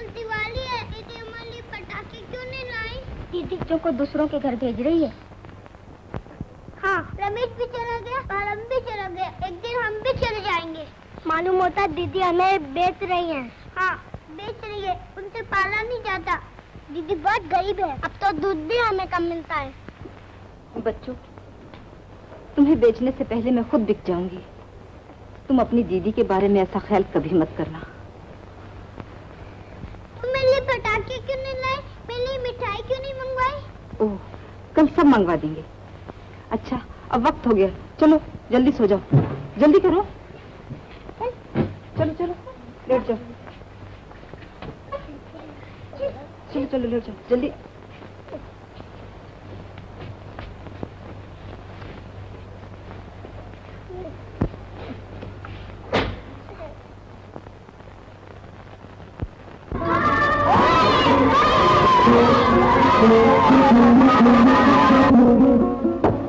कल दिवाली है, दीदी हमारे लिए पटाखे क्यों नहीं लाई? दीदी बच्चों को दूसरों के घर भेज रही है। हाँ, रमेश भी चला गया और हम भी चला गया। एक दिन हम भी चले जाएंगे। मालूम होता दीदी हमें बेच रही हैं। हाँ, बेच रही है, उनसे पाला नहीं जाता। दीदी बहुत गरीब है, अब तो दूध भी हमें कम मिलता है। बच्चों, तुम्हें बेचने से पहले मैं खुद बिक जाऊंगी। तुम अपनी दीदी के बारे में ऐसा ख्याल कभी मत करना। तुम मेरे लिए पटाखे क्यों नहीं लाए? मेरे लिए मिठाई क्यों नहीं मंगवाई? ओह, कल सब मंगवा देंगे। अच्छा, अब वक्त हो गया, चलो जल्दी सो जाओ। जल्दी करो, चलो चलो लेट जाओ। चलो चलो लेट जाओ जल्दी।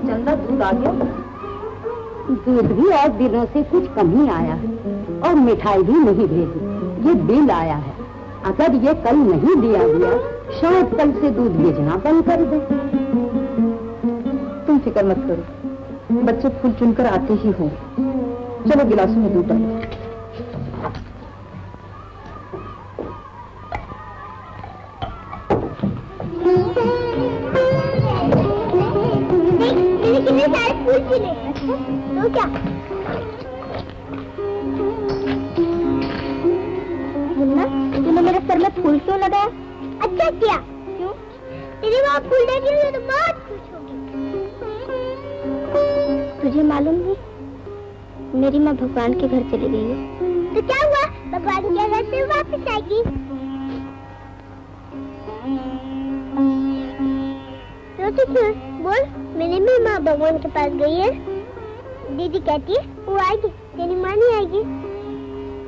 चंदा, दूध आ गया? दूध भी और दिनों से कुछ कम ही आया है और मिठाई भी नहीं भेजी। ये बिल आया है, अगर ये कल नहीं दिया गया शायद कल से दूध भेजना बंद कर दे। तुम फिक्र मत करो, बच्चे फूल चुनकर आते ही हों। चलो गिलासों में दूध डालो। कितने सारे फूल खिले। तो क्या? मुन्ना, तूने मेरे सर में फूल क्यों लगाया? अच्छा किया। क्यों? तेरी माँ फूल देगी तो बहुत खुश होगी। तुझे मालूम है मेरी माँ भगवान के घर चली गई है। तो क्या हुआ? भगवान के घर से वापस आएगी। रोटी क्यों? बोल, मेरी भी माँ भगवान के पास गई है। दीदी कहती है वो आएगी, तेरी माँ नहीं आएगी।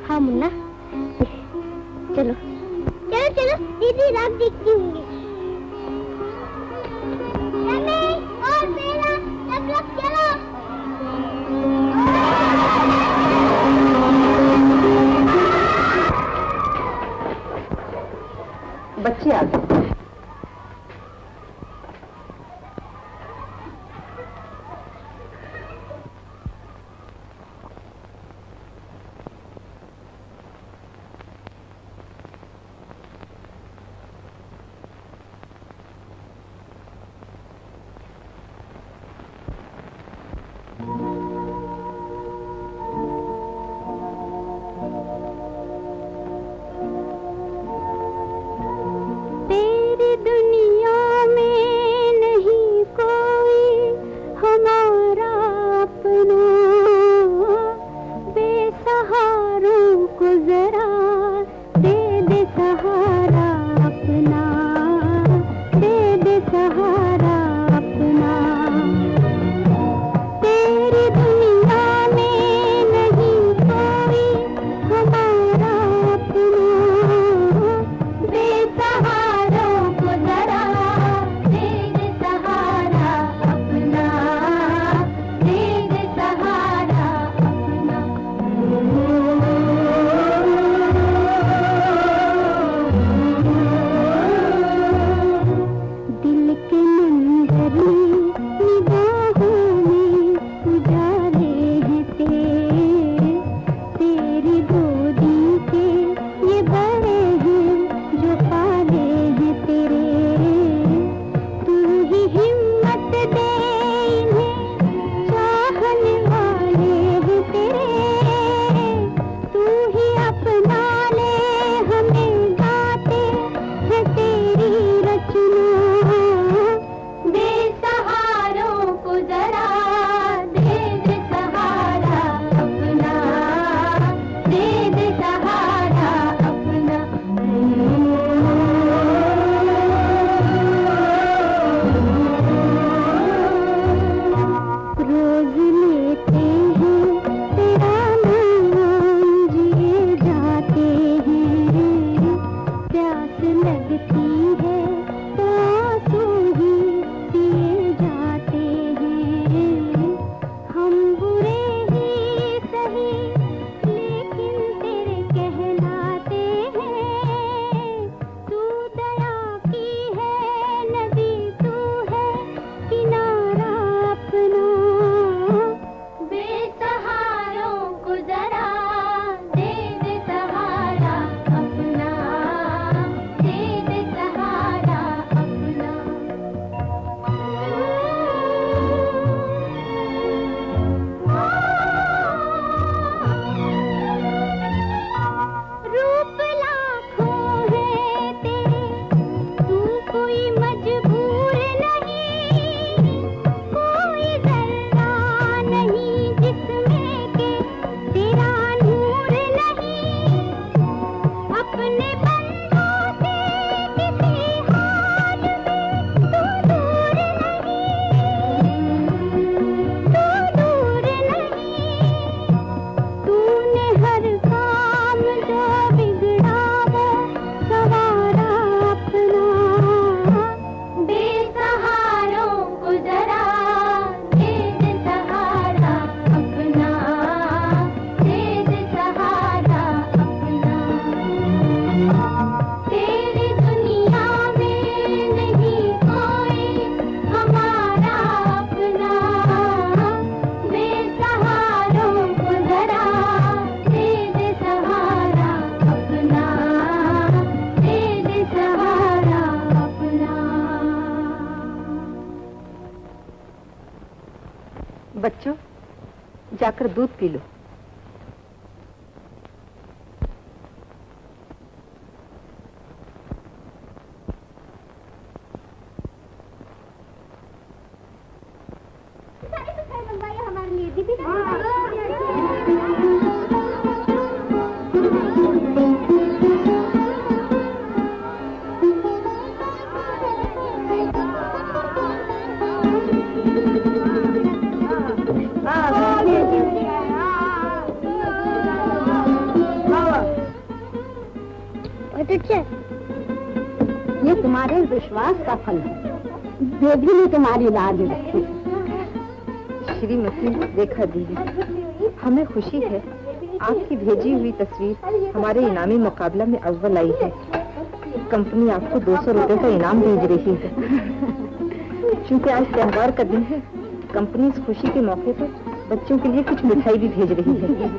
हाँ मुन्ना, चलो चलो चलो, दीदी रात देखती होंगी। रमेश और मेरा सब लोग चलो। बच्चे आ गए। जाकर दूध पी लो। हमारे लिए दीदी ये तुम्हारे विश्वास का फल है। देवी ने तुम्हारी लाज रखी। श्रीमती देखा दीदी, हमें खुशी है आपकी भेजी हुई तस्वीर हमारे इनामी मुकाबला में अव्वल आई है। कंपनी आपको 200 रुपए का इनाम भेज रही है। क्योंकि आज त्योहार का दिन है, कंपनी इस खुशी के मौके पर बच्चों के लिए कुछ मिठाई भी भेज रही है।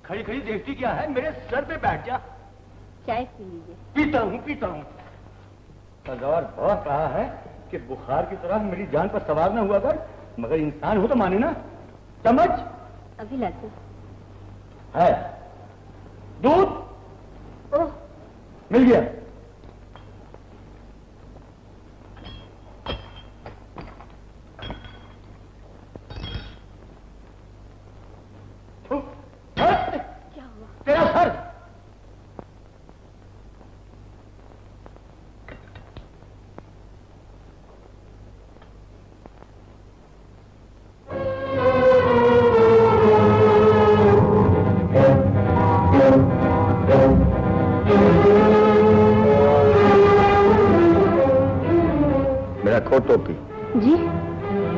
खड़ी खड़ी देखती क्या है? मेरे सर पे बैठ जा। चाय पी लीजिए। पीता हूँ। सरदार बहुत कहा है कि बुखार की तरह मेरी जान पर सवार न हुआ कर, मगर इंसान हो तो माने ना। समझ? अभी लाते है दूध। ओह, मिल गया। क्या हुआ? तेरा सर। मेरा कोट टोपी जी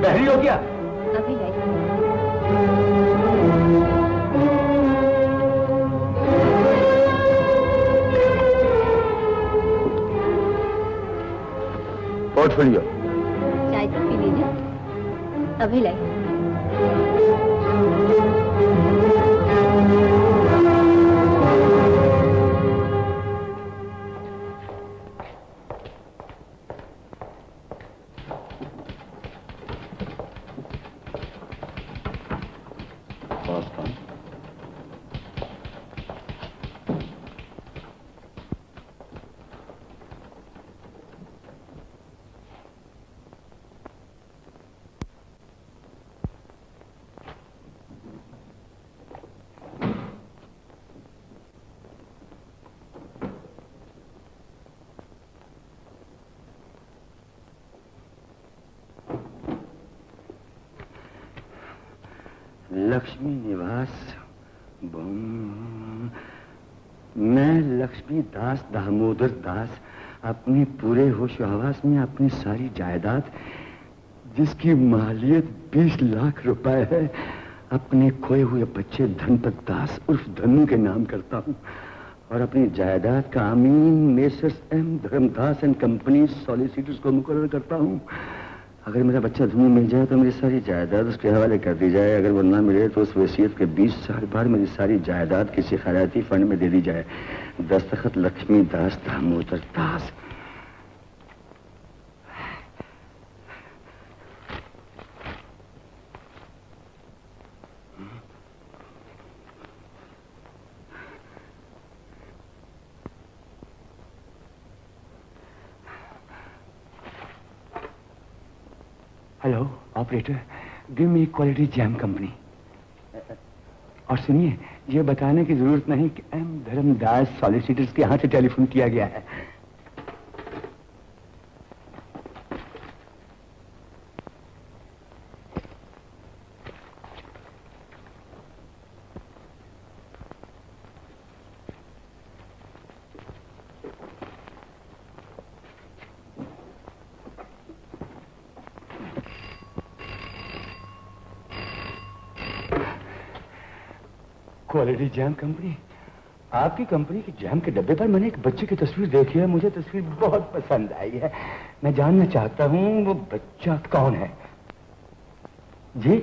पहली हो गया। अभी लाई। पोर्टफोलियो चाय तो पी लीजिए। अभी लाई। लक्ष्मी निवास मैं लक्ष्मी दास दामोदर दास अपने पूरे होश आवास में अपनी सारी जायदाद जिसकी मालियत 20 लाख रुपए है अपने खोए हुए बच्चे धनपत दास उर्फ धनु के नाम करता हूं और अपनी जायदाद का अमीन messrs M Dharmdas and company solicitors को मुकर्रर करता हूं। अगर मेरा बच्चा धनु मिल जाए तो मेरी सारी जायदाद उसके हवाले कर दी जाए। अगर वो ना मिले तो उस वसीयत के 20 साल बाद मेरी सारी जायदाद किसी खैराती फंड में दे दी जाए। दस्तखत Laxmi Das Damodar Das. Hello operator, give me quality jam company. और सुनिए, ये बताने की जरूरत नहीं कि एम धर्मदास सॉलिसिटर्स के यहाँ से टेलीफोन किया गया है। Quality jam company. आपकी कंपनी के जैम के डब्बे पर मैंने एक बच्चे की तस्वीर देखी है, मुझे तस्वीर बहुत पसंद आई है। मैं जानना चाहता हूँ वो बच्चा कौन है? जी,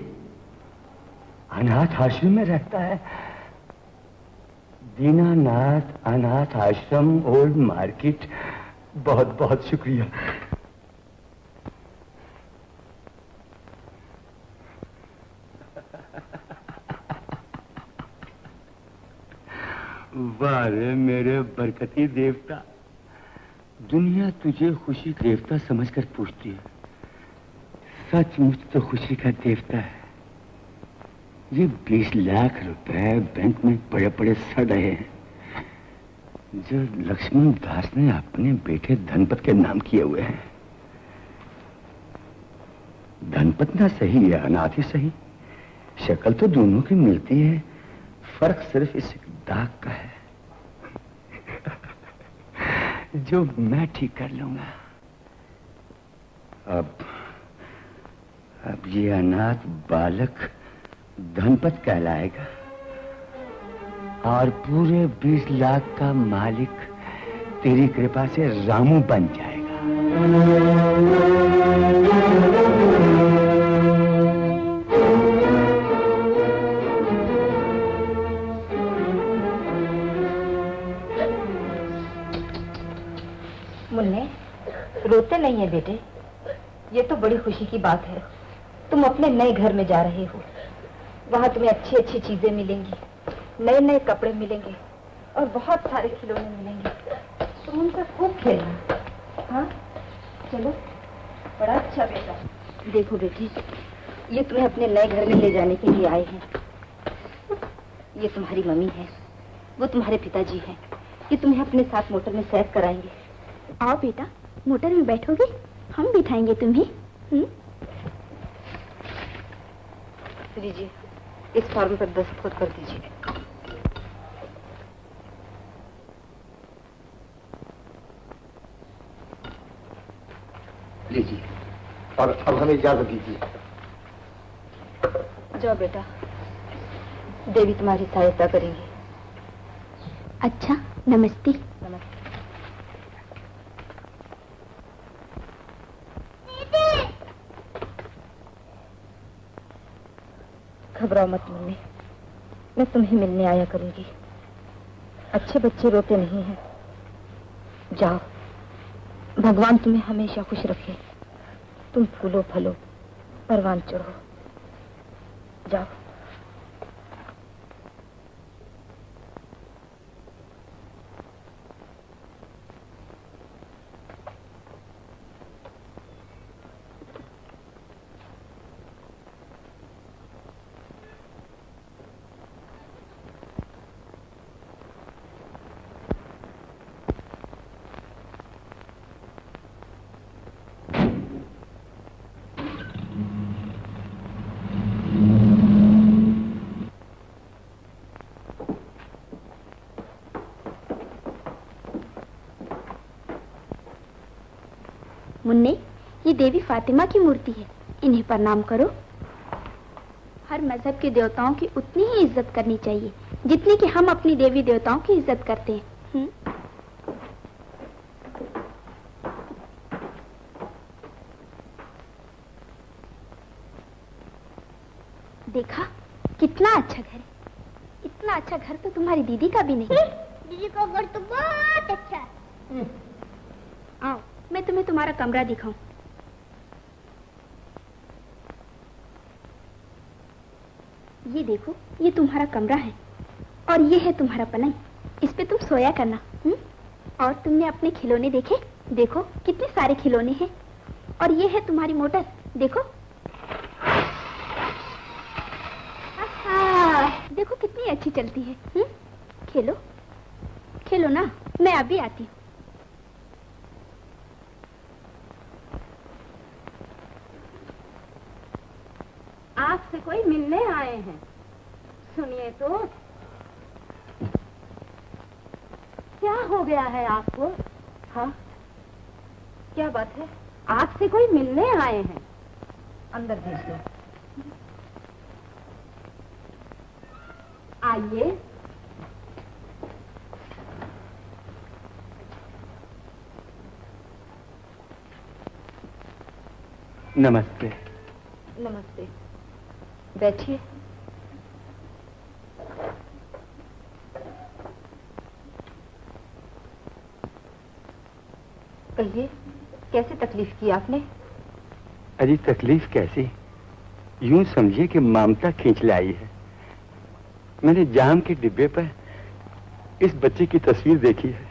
अनाथ आश्रम में रहता है। दीनानाथ अनाथ आश्रम, ओल्ड मार्केट। बहुत बहुत शुक्रिया। वाह रे मेरे बरकती देवता, दुनिया तुझे खुशी देवता समझकर पूछती है। सचमुच तो खुशी का देवता है। ये 20 लाख रुपए बैंक में पड़े पड़े सड़ रहे हैं, जो लक्ष्मण दास ने अपने बेटे धनपत के नाम किए हुए हैं। धनपत ना सही या अनाथ ही सही, शक्ल तो दोनों की मिलती है, फर्क सिर्फ इस दाग का है जो मैं ठीक कर लूंगा। अब ये अनाथ बालक धनपत कहलाएगा और पूरे 20 लाख का मालिक तेरी कृपा से रामू बन जाएगा। मुन्ने, रोते नहीं है बेटे, ये तो बड़ी खुशी की बात है। तुम अपने नए घर में जा रहे हो, वहाँ तुम्हें अच्छी अच्छी चीजें मिलेंगी, नए नए कपड़े मिलेंगे और बहुत सारे खिलौने मिलेंगे। तुम उनसे खूब खेलना। हाँ चलो, बड़ा अच्छा बेटा। देखो बेटी, ये तुम्हें अपने नए घर में ले जाने के लिए आए हैं। ये तुम्हारी मम्मी है, वो तुम्हारे पिताजी हैं। ये तुम्हें अपने साथ मोटर में सैर कराएंगे। आओ बेटा, मोटर में बैठोगे, हम बिठाएंगे तुम्हें। लीजिए, इस फॉर्म पर दस्तखत कर दीजिए। लीजिए, और अब हमें इजाजत दीजिए। जाओ बेटा, देवी तुम्हारी सहायता करेंगी। अच्छा, नमस्ते। नमस्ते। घबराओ मत मुन्ने, मैं तुम्हें मिलने आया करूंगी। अच्छे बच्चे रोते नहीं हैं। जाओ, भगवान तुम्हें हमेशा खुश रखे। तुम फूलो फलो, परवान चढ़ो। जाओ। मुन्ने, ये देवी फातिमा की मूर्ति है, इन्हें प्रणाम करो। हर मजहब के देवताओं की उतनी ही इज्जत करनी चाहिए जितनी कि हम अपनी देवी देवताओं की इज्जत करते हैं। देखा, कितना अच्छा घर है। इतना अच्छा घर तो तुम्हारी दीदी का भी नहीं। दीदी का घर तो बहुत अच्छा है। आओ, मैं तुम्हें तुम्हारा कमरा दिखाऊं। ये देखो, ये तुम्हारा कमरा है और ये है तुम्हारा पलंग। इस पे तुम सोया करना। और तुमने अपने खिलौने देखे? देखो कितने सारे खिलौने हैं। और ये है तुम्हारी मोटर, देखो। देखो कितनी अच्छी चलती है। खेलो खेलो ना, मैं अभी आती हूँ। आपसे कोई मिलने आए हैं। सुनिए तो, क्या हो गया है आपको? हाँ, क्या बात है? आपसे कोई मिलने आए हैं। अंदर भेज दो। आइए। नमस्ते। नमस्ते, बैठिए। कहिए, कैसे तकलीफ की आपने? अजी तकलीफ कैसी, यूं समझिए कि ममता खींच लाई है। मैंने जाम के डिब्बे पर इस बच्चे की तस्वीर देखी है।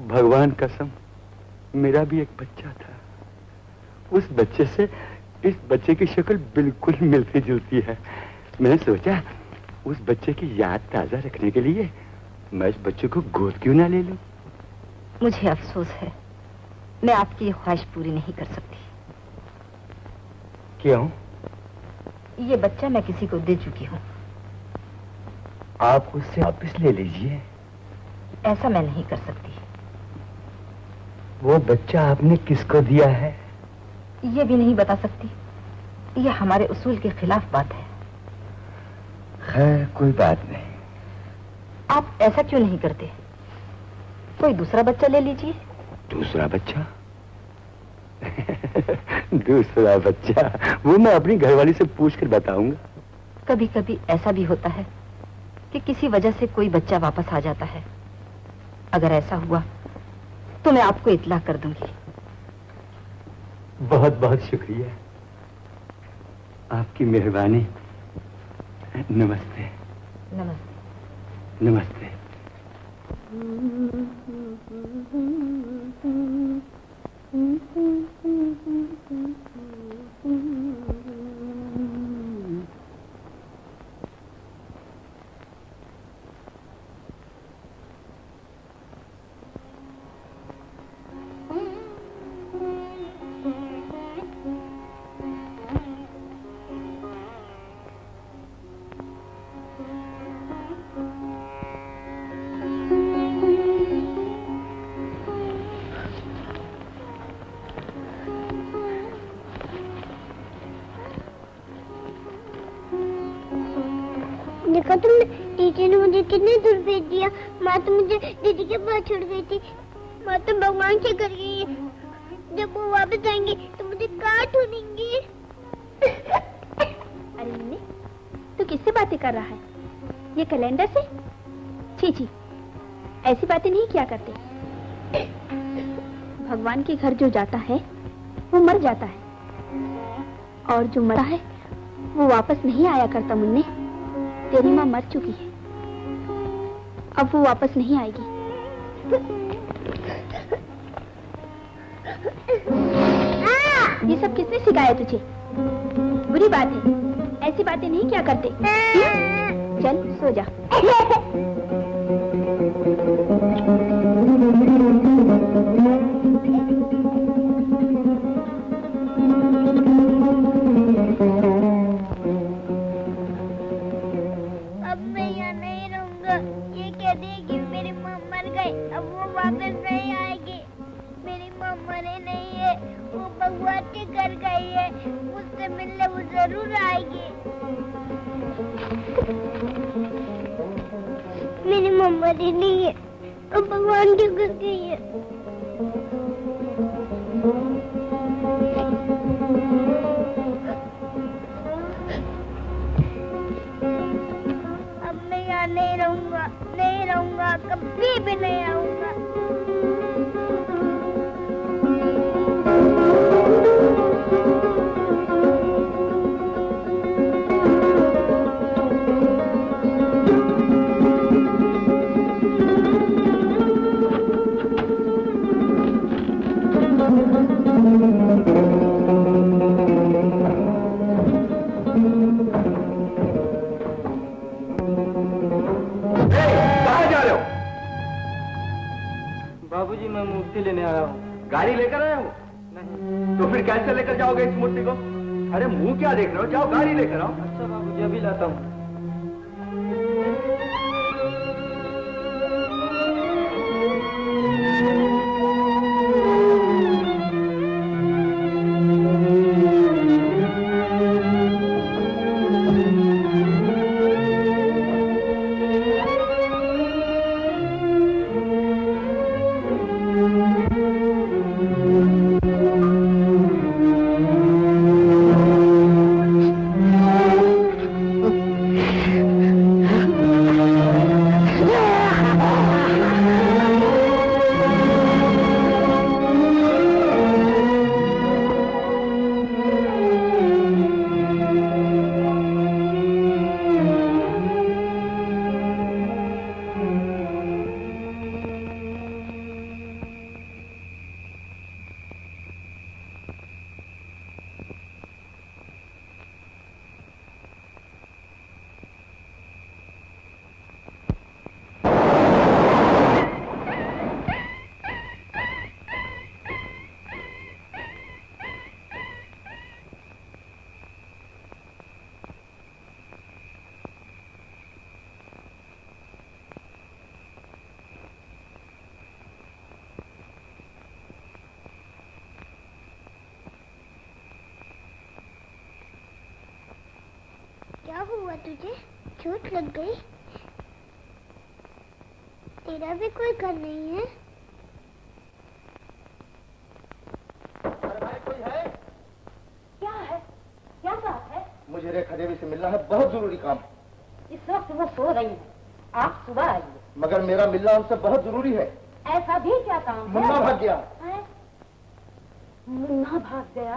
भगवान कसम, मेरा भी एक बच्चा था। उस बच्चे से इस बच्चे की शक्ल बिल्कुल मिलती जुलती है। मैंने सोचा उस बच्चे की याद ताजा रखने के लिए मैं इस बच्चे को गोद क्यों ना ले लूं। मुझे अफसोस है, मैं आपकी ये ख्वाहिश पूरी नहीं कर सकती। क्यों? ये बच्चा मैं किसी को दे चुकी हूँ। आप उससे वापस ले लीजिए। ऐसा मैं नहीं कर सकती। वो बच्चा आपने किसको दिया है? ये भी नहीं बता सकती, ये हमारे उसूल के खिलाफ बात है। खैर कोई बात नहीं। आप ऐसा क्यों नहीं करते? कोई दूसरा बच्चा ले लीजिए। दूसरा बच्चा? दूसरा बच्चा वो मैं अपनी घरवाली से पूछकर बताऊंगा। कभी कभी ऐसा भी होता है कि किसी वजह से कोई बच्चा वापस आ जाता है। अगर ऐसा हुआ तो मैं आपको इत्ला कर दूंगी। बहुत बहुत शुक्रिया, आपकी मेहरबानी। नमस्ते। नमस्ते। नमस्ते। देखा तुमने, टीचर ने मुझे कितने दूर भेज दिया। माँ तो मुझे दीदी के पास छोड़ गई थी। माँ तो भगवान से कर गई है। जब वो वापस आएंगे तो मुझे काट ढूंढेंगे। अरे मुन्ने, तू किससे बातें कर रहा है? ये कैलेंडर से? छी छी, ऐसी बातें नहीं किया करते। भगवान के घर जो जाता है वो मर जाता है, और जो मरा है वो वापस नहीं आया करता। मुन्ने, तेरी माँ मर चुकी है, अब वो वापस नहीं आएगी। ये सब किसने सिखाया तुझे? बुरी बात है, ऐसी बातें नहीं क्या करते। चल सो जा। अब मैं यहाँ नहीं रहूँगा। ये कह देगी मेरी माँ मर गई, अब वो वापस नहीं आएगी। मेरी माँ मरे नहीं है, वो भगवान के घर गई है। मुझसे मिलने वो जरूर आएगी। मेरी माँ मरी नहीं है, वो भगवान के घर गई है। अब मैं यहाँ नहीं रहूँगा, नहीं रहूँगा, कभी भी नहीं आऊँगा। बाबूजी, मैं मूर्ति लेने आया हूँ। गाड़ी लेकर आए हो? नहीं। तो फिर कैसे लेकर जाओगे इस मूर्ति को? अरे मुंह क्या देख रहे हो, जाओ गाड़ी लेकर आओ। अच्छा बाबूजी, अभी लाता हूँ। तुझे? चोट लग गई? तेरा भी कोई घर नहीं है? अरे भाई कोई है? क्या है? क्या बात है? मुझे रेखा देवी से मिलना है, बहुत जरूरी काम। इस वक्त वो सो रही है, आप सुबह आइए। मगर मेरा मिलना उनसे बहुत जरूरी है। ऐसा भी क्या काम है? मुन्ना भाग गया। मुन्ना भाग गया?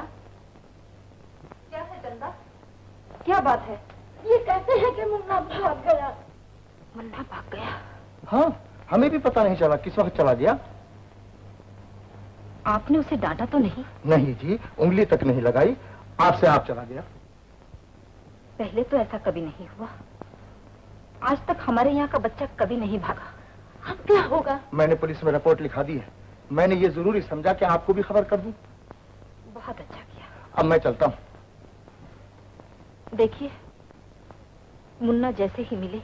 क्या है चंदा? क्या बात है? ये कहते हैं कि मुन्ना भाग गया। मुन्ना भाग गया? हाँ, हमें भी पता नहीं चला किस वक्त चला गया। आपने उसे डांटा तो नहीं? नहीं जी, उंगली तक नहीं लगाई, आपसे आप चला गया। पहले तो ऐसा कभी नहीं हुआ। आज तक हमारे यहाँ का बच्चा कभी नहीं भागा। अब क्या होगा? मैंने पुलिस में रिपोर्ट लिखा दी है। मैंने ये जरूरी समझा कि आपको भी खबर कर दूं। बहुत अच्छा किया। अब मैं चलता हूँ। देखिए, मुन्ना जैसे ही मिले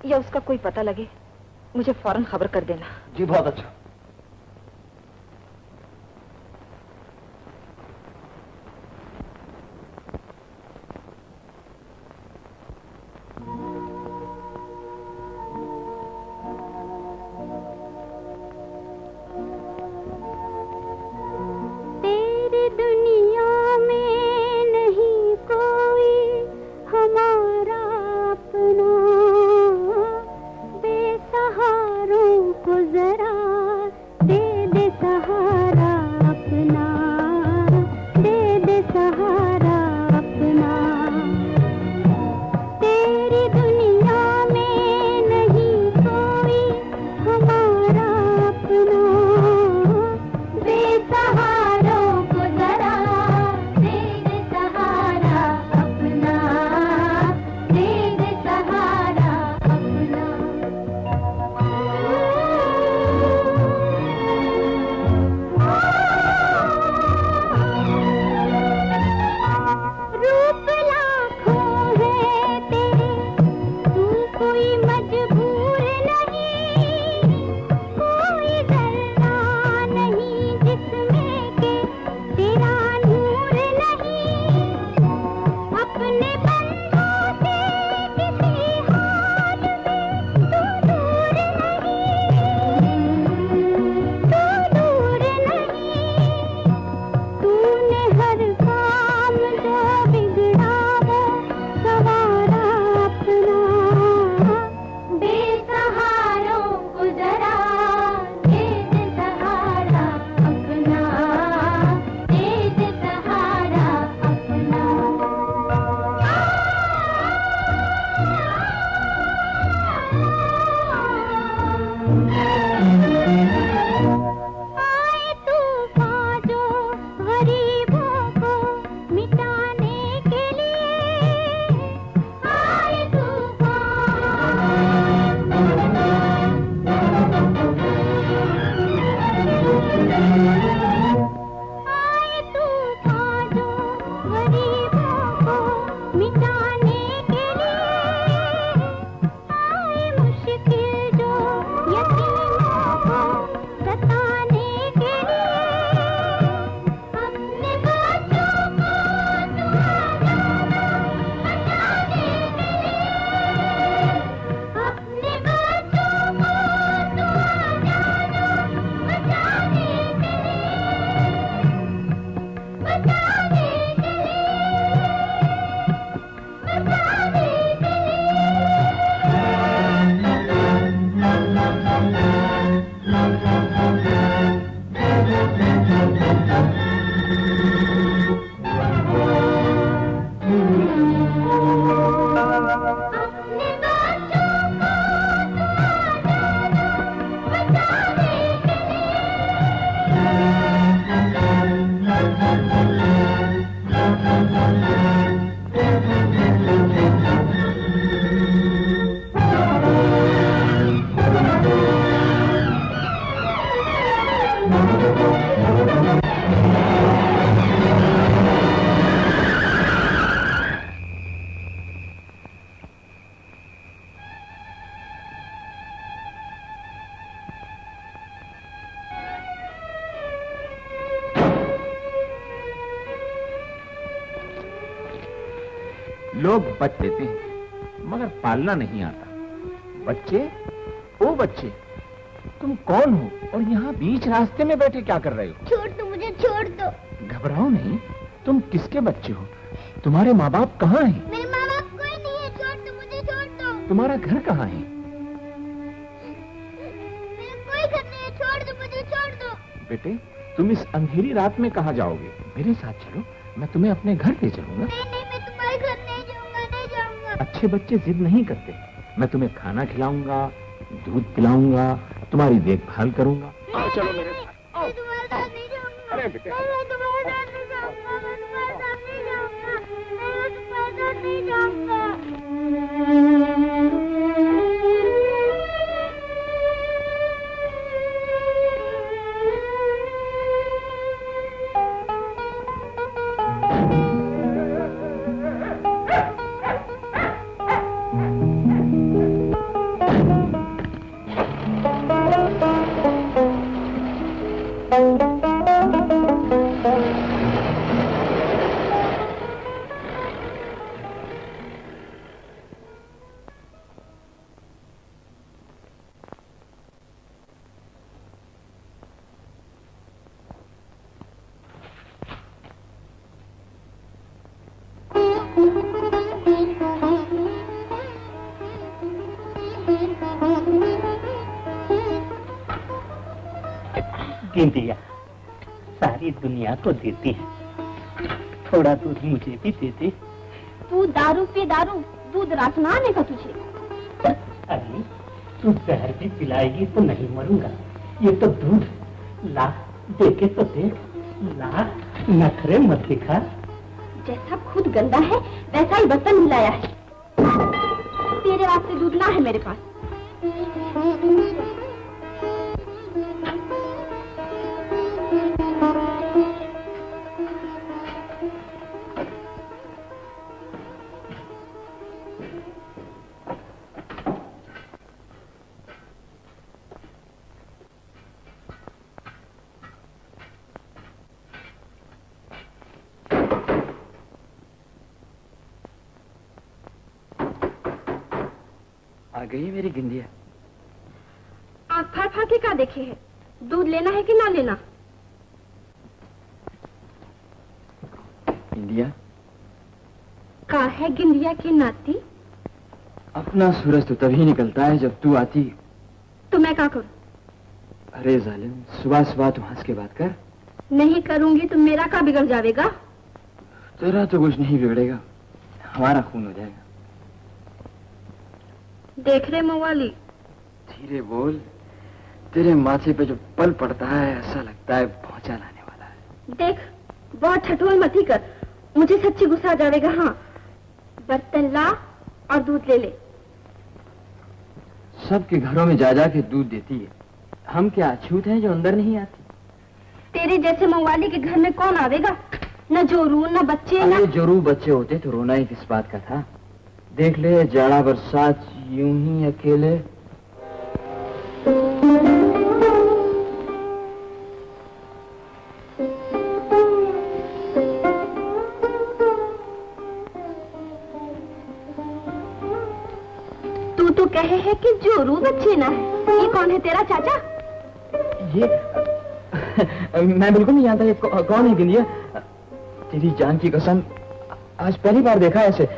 या उसका कोई पता लगे, मुझे फौरन खबर कर देना। जी बहुत अच्छा। दुनिया में नहीं कोई हमारा अपना, बेसहारों को जरा दे दे सहारा अपना, दे दे सहारा अपना। तेरी दुनिया में नहीं कोई हमारा अपना, बेसहारों को जरा दे दे सहारा अपना, दे दे सहारा अपना। रूप लाखों है तेरे, तू कोई मजबूर नहीं, कोई जलना नहीं जिसमें के तेरा नूर नहीं। अपने बंदों से किसी हाल में तू दूर नहीं, तू दूर नहीं। तूने हर काम जो बिगड़ा वो सवारा अपना, बेसहारों को जरा दे दे सहारा अपना, दे दे सहारा अपना। आए तूफान जो गरीबों को मिटाने के लिए, आए तूफान जो गरीबों को मिटाने के लिए, आए मुश्किल जो यतीमों को सताने के लिए। अपने बच्चों को तू बचाने के लिए, अपने बच्चों को तू बचाने के लिए, बचाने के लिए, बचाने के अपने बच्चों को तू बचाने के लोग बच लेते हैं, मगर पालना नहीं आता। बच्चे, ओ बच्चे, तुम कौन हो और यहाँ बीच रास्ते में बैठे क्या कर रहे हो? छोड़ दो मुझे, छोड़ दो। घबराओ नहीं, तुम किसके बच्चे हो? तुम्हारे माँ बाप कहाँ हैं? मेरे माँ बाप कोई नहीं है, छोड़ दो मुझे, छोड़ दो। तुम्हारा घर कहाँ है? मेरा कोई घर नहीं है, छोड़ दो मुझे, छोड़ दो। बेटे, तुम इस अंधेरी रात में कहाँ जाओगे? मेरे साथ चलो, मैं तुम्हें अपने घर ले चलूंगा। नहीं नहीं, मैं तुम्हारे घर नहीं जाऊंगा, नहीं जाऊंगा। अच्छे बच्चे जिद नहीं करते। मैं तुम्हें खाना खिलाऊंगा, दूध पिलाऊंगा, तुम्हारी देखभाल करूंगा। आओ चलो मेरे साथ। मैं तुम्हारे साथ नहीं जाऊंगा। अरे बेटे, मैं तुम्हारे साथ नहीं जाऊंगा, मैं तुम्हारे साथ नहीं जाऊंगा, मैं तुम्हारे साथ नहीं जाऊंगा। गिंदिया सारी दुनिया को देती है, थोड़ा दूध मुझे भी दे दे। तू दारू पे दारू, दूध रातना आने का तुझे। अरे तू जहर भी पिलाएगी तो नहीं मरूंगा। ये तो दूध, ला देखे तो देख, ला, नखरे मत दिखा। जैसा खुद गंदा है वैसा ही बर्तन मिलाया है। तेरे वास्ते दूध ना है मेरे पास। आ गई मेरी गिंदिया। आँख फाड़ फाड़ के क्या देखे है? दूध लेना है कि ना लेना? गिंदिया का है गिंदिया की नाती? अपना सूरज तो तभी निकलता है जब तू आती। तो मैं क्या करूं? अरे जालिम, सुबह सुबह तू हंस के बात कर। नहीं करूंगी तो मेरा क्या बिगड़ जाएगा? तेरा तो कुछ नहीं बिगड़ेगा, हमारा खून हो जाएगा। देख रहे मवाली, धीरे बोल, तेरे माथे पे जो पल पड़ता है ऐसा लगता है पहुंचा लाने वाला है। देख, बहुत ठठोल मती कर, मुझे सच्ची गुस्सा आ जाएगा। हाँ, बर्तन ला और दूध ले ले। सबके घरों में जा जा के दूध देती है, हम क्या अछूत हैं जो अंदर नहीं आती? तेरे जैसे मवाली के घर में कौन आवेगा? न जोरू न बच्चे न। जोरू बच्चे होते तो रोना ही किस बात का था। देख ले, जाड़ा बरसात यूं ही अकेले। तू तो कहे है कि जोरू बच्चे ना है। ये कौन है तेरा चाचा? ये मैं बिल्कुल नहीं जानता ये कौन है गिंदिया। तेरी जान की कसम, आज पहली बार देखा ऐसे।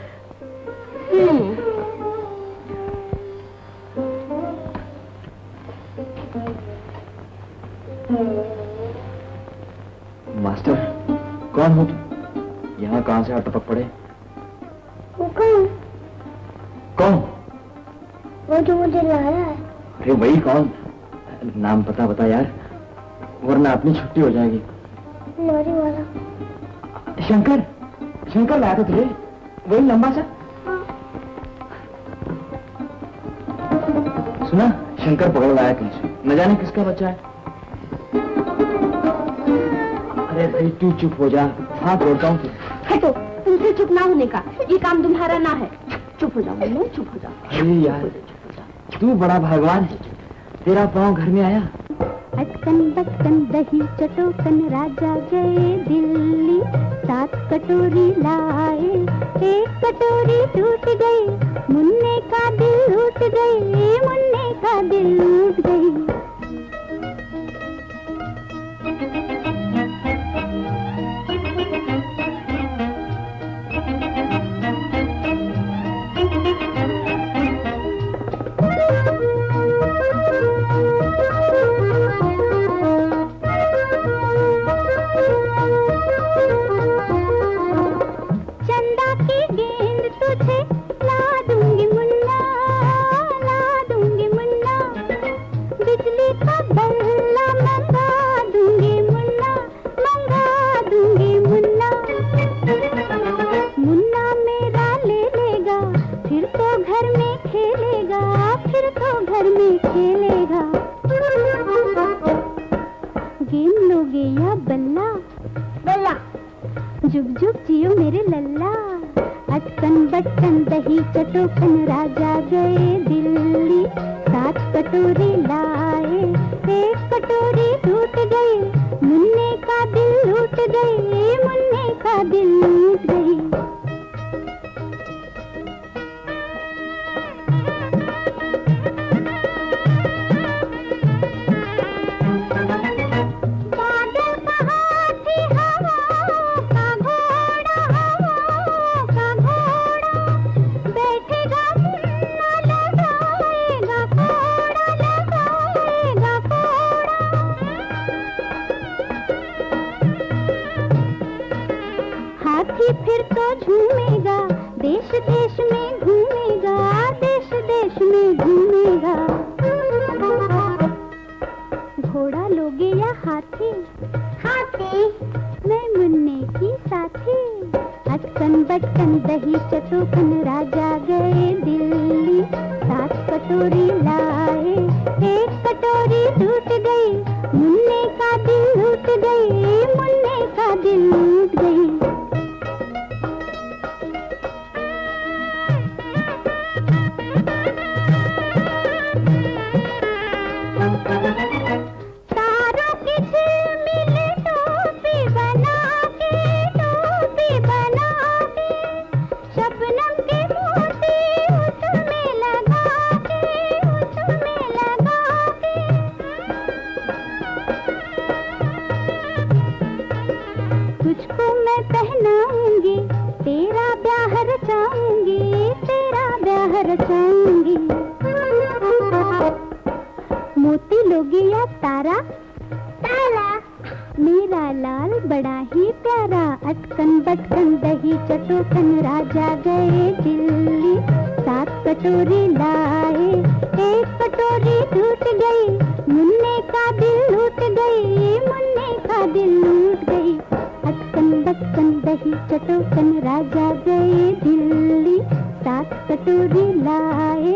मास्टर, कौन हो तुम? यहाँ कहाँ से टपक पड़े? वो कौन? कौन? वो जो मुझे लाया है। अरे वही कौन? नाम पता बता यार, वरना अपनी छुट्टी हो जाएगी। लॉरी वाला। शंकर, शंकर लाया था तुझे, वही लंबा सा। सुना, शंकर पकड़ लाया कहीं से, न जाने किसका बच्चा है। अरे भाई तू चुप हो जा, हाथ जोड़ता हूँ। हटो, तुमसे चुप ना होने का, ये काम तुम्हारा ना है। चुप हो जाओ मुन्नू, चुप हो जाओ। अरे यार, तू बड़ा भगवान है, तेरा पाँव घर में आया। अटकन बटकन दही चटोकन राजा गए दिल्ली, 7 कटोरी लाए, 1 कटोरी टूट गई, मुन्ने का दिल उठ गई, मुन्ने का दिल उठ गई। जुग जुग जियो मेरे लल्ला, अटकन बटकन दही चटोकन राजा गए दिल्ली, 7 कटोरी लाए, 1 कटोरी टूट गई, मुन्ने का दिल लूट गई, मुन्ने का दिल लूट गई। फिर तो झूमेगा, देश देश में घूमेगा, देश देश में घूमेगा। घोड़ा लोगे या हाथी? हाथी। मैं मुन्ने की साथी, अटकन बटकन दही चटोकन राजा गए दिल्ली, 7 कटोरी लाए, 1 कटोरी टूट गई, मुन्ने का दिल लूट गई, मुन्ने का दिल लूट गई। तुझको मैं पहनाऊंगी, तेरा ब्याह रचाऊंगी, तेरा ब्याह रचाऊंगी। मोती लोगे या तारा? तारा। मेरा लाल बड़ा ही प्यारा, अटकन बटकन दही चटोकन राजा गए दिल्ली, 7 कटोरी लाए, 1 कटोरी टूट गई, मुन्ने का दिल लूट गई, मुन्ने का दिल लूट गई। अटकन बटकन दही चटोकन राजा गए दिल्ली, 7 कटोरी लाए,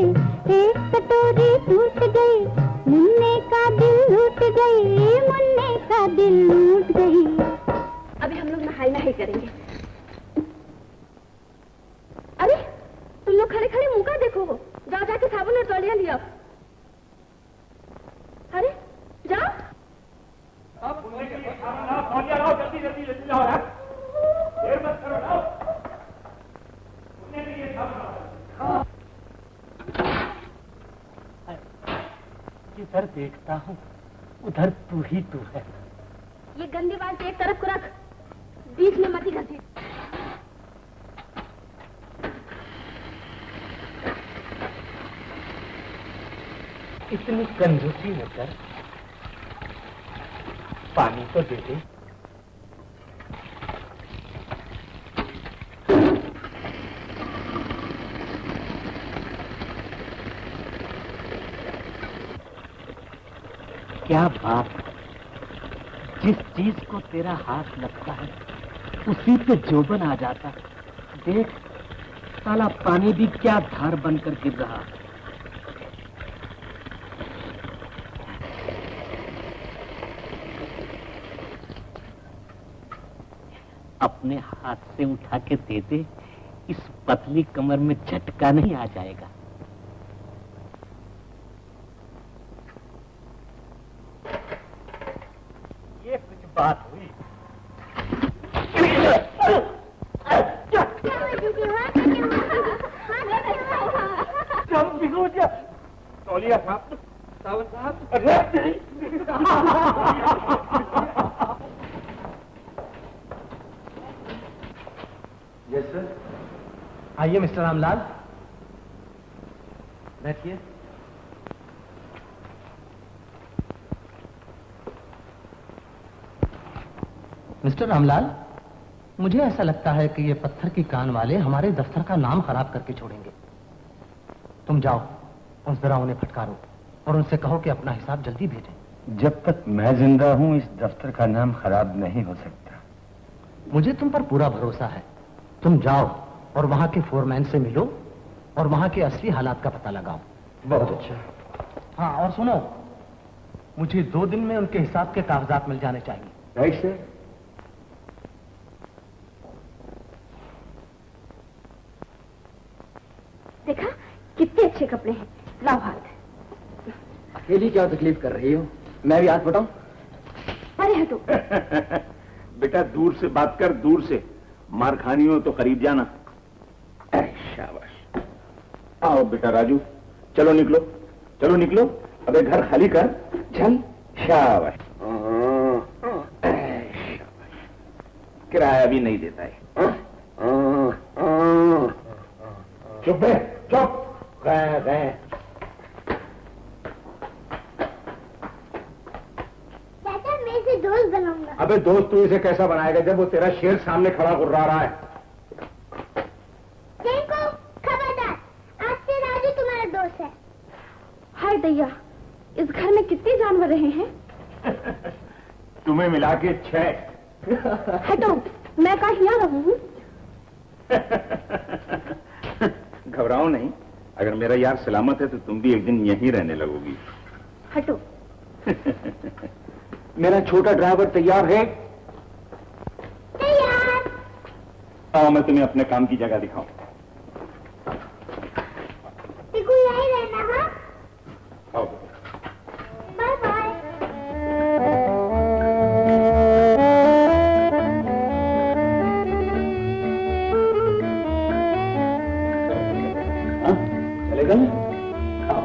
1 कटोरी टूट गई, मुन्ने का दिल लूट गई, मुन्ने का दिल लूट गई। अभी हम लोग नहाई नहाई करेंगे। अरे तुम लोग खड़े खड़े मुंह का देखो हो, जाओ जाके साबुन और तौलिया लिया। अरे जाओ। जल्दी जल्दी जल्दी जाओ यार, देर मत करो, लाओ। जिधर देखता हूँ उधर तू ही तू है। ये गंदी बात एक तरफ को रख, बीच में मत ही घसी। इतनी कंजूसी न कर, पानी तो दे दे। क्या बात, जिस चीज को तेरा हाथ लगता है उसी पे जोबन आ जाता। देख साला पानी भी क्या धार बनकर गिर रहा। अपने हाथ से उठा के दे दे, इस पतली कमर में झटका नहीं आ जाएगा। ये कुछ बात हुई। रोज तौलिया साहब, सावन साहब, अरे यस सर। आइए मिस्टर रामलाल, बैठिए। मिस्टर रामलाल, मुझे ऐसा लगता है कि ये पत्थर की कान वाले हमारे दफ्तर का नाम खराब करके छोड़ेंगे। तुम जाओ और जरा उन्हें फटकारो और उनसे कहो कि अपना हिसाब जल्दी भेजें। जब तक मैं जिंदा हूं इस दफ्तर का नाम खराब नहीं हो सकता। मुझे तुम पर पूरा भरोसा है। तुम जाओ और वहां के फोरमैन से मिलो और वहां के असली हालात का पता लगाओ। बहुत अच्छा। हाँ, और सुनो, मुझे 2 दिन में उनके हिसाब के कागजात मिल जाने चाहिए। Right sir. देखा कितने अच्छे कपड़े हैं। लाओ हाथ। अकेली क्या तकलीफ कर रही हो? मैं भी हाथ बटाऊं? अरे हटो। बेटा दूर से बात कर, दूर से। मार खानी हो तो करीब जाना। शाबाश। आओ बेटा राजू, चलो निकलो, चलो निकलो। अबे घर खाली कर, चल। शाबाश। किराया भी नहीं देता है। चुप है, चुप। गए। चाचा मैं इसे दोस्त बनाऊंगा। अबे दोस्त तू इसे कैसा बनाएगा जब वो तेरा शेर सामने खड़ा गुर्रा रहा है। देखो खबरदार, आज से राजू तुम्हारा दोस्त है। हाय दैया, इस घर में कितने जानवर रहे हैं? तुम्हें मिला के 6। हटो, मैं कहाँ यहाँ रहूं? घबराओ नहीं, अगर मेरा यार सलामत है तो तुम भी एक दिन यहीं रहने लगोगी। हटो। मेरा छोटा ड्राइवर तैयार है? तैयार। आओ मैं तुम्हें अपने काम की जगह दिखाऊं। देखो यहीं रहना। हाँ, आओ। Bye bye. चलेगा ना? आओ।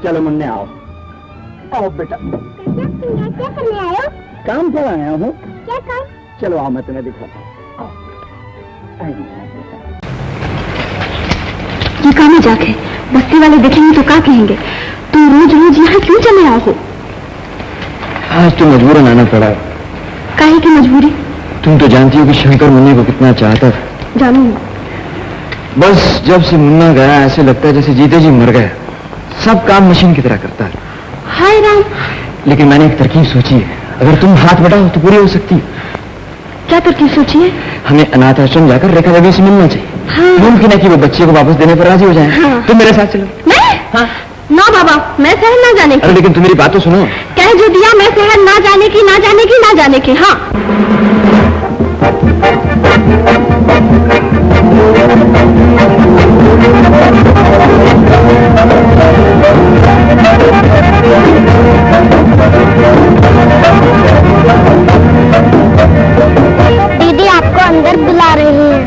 चलो मुन्ने आओ। आओ बेटा। क्या करने आए हो? काम पर आया हूँ। क्या काम? चलो आओ मैं तुम्हें दिखाता हूँ। ये काम है जाके, बस्ती वाले देखेंगे तो क्या कहेंगे? तुम रोज रोज यहाँ क्यों चले आओ हो? आज तो मजबूरन आना पड़ा। काहे की मजबूरी? तुम तो जानती हो कि शंकर मुन्ने को कितना चाहता था। जानू। बस जब से मुन्ना गया ऐसे लगता है जैसे जीते जी मर गया। सब काम मशीन की तरह करता है। हाय राम। लेकिन मैंने एक तरकीब सोची है, अगर तुम हाथ बढ़ाओ तो पूरी हो सकती है। क्या तरकीब सोची है? हमें अनाथ आश्रम जाकर रेखा देवी से मिलना चाहिए। हाँ। मुमकिन है कि वो बच्चे को वापस देने पर राजी हो जाए। हाँ। तुम मेरे साथ चलो। मैं? हाँ। ना बाबा, मैं शहर ना जाने की। अरे लेकिन तुम मेरी बात तो सुनो। कह जो दिया, मैं शहर ना जाने की, ना जाने की, ना जाने की। हाँ। दीदी आपको अंदर बुला रही हैं।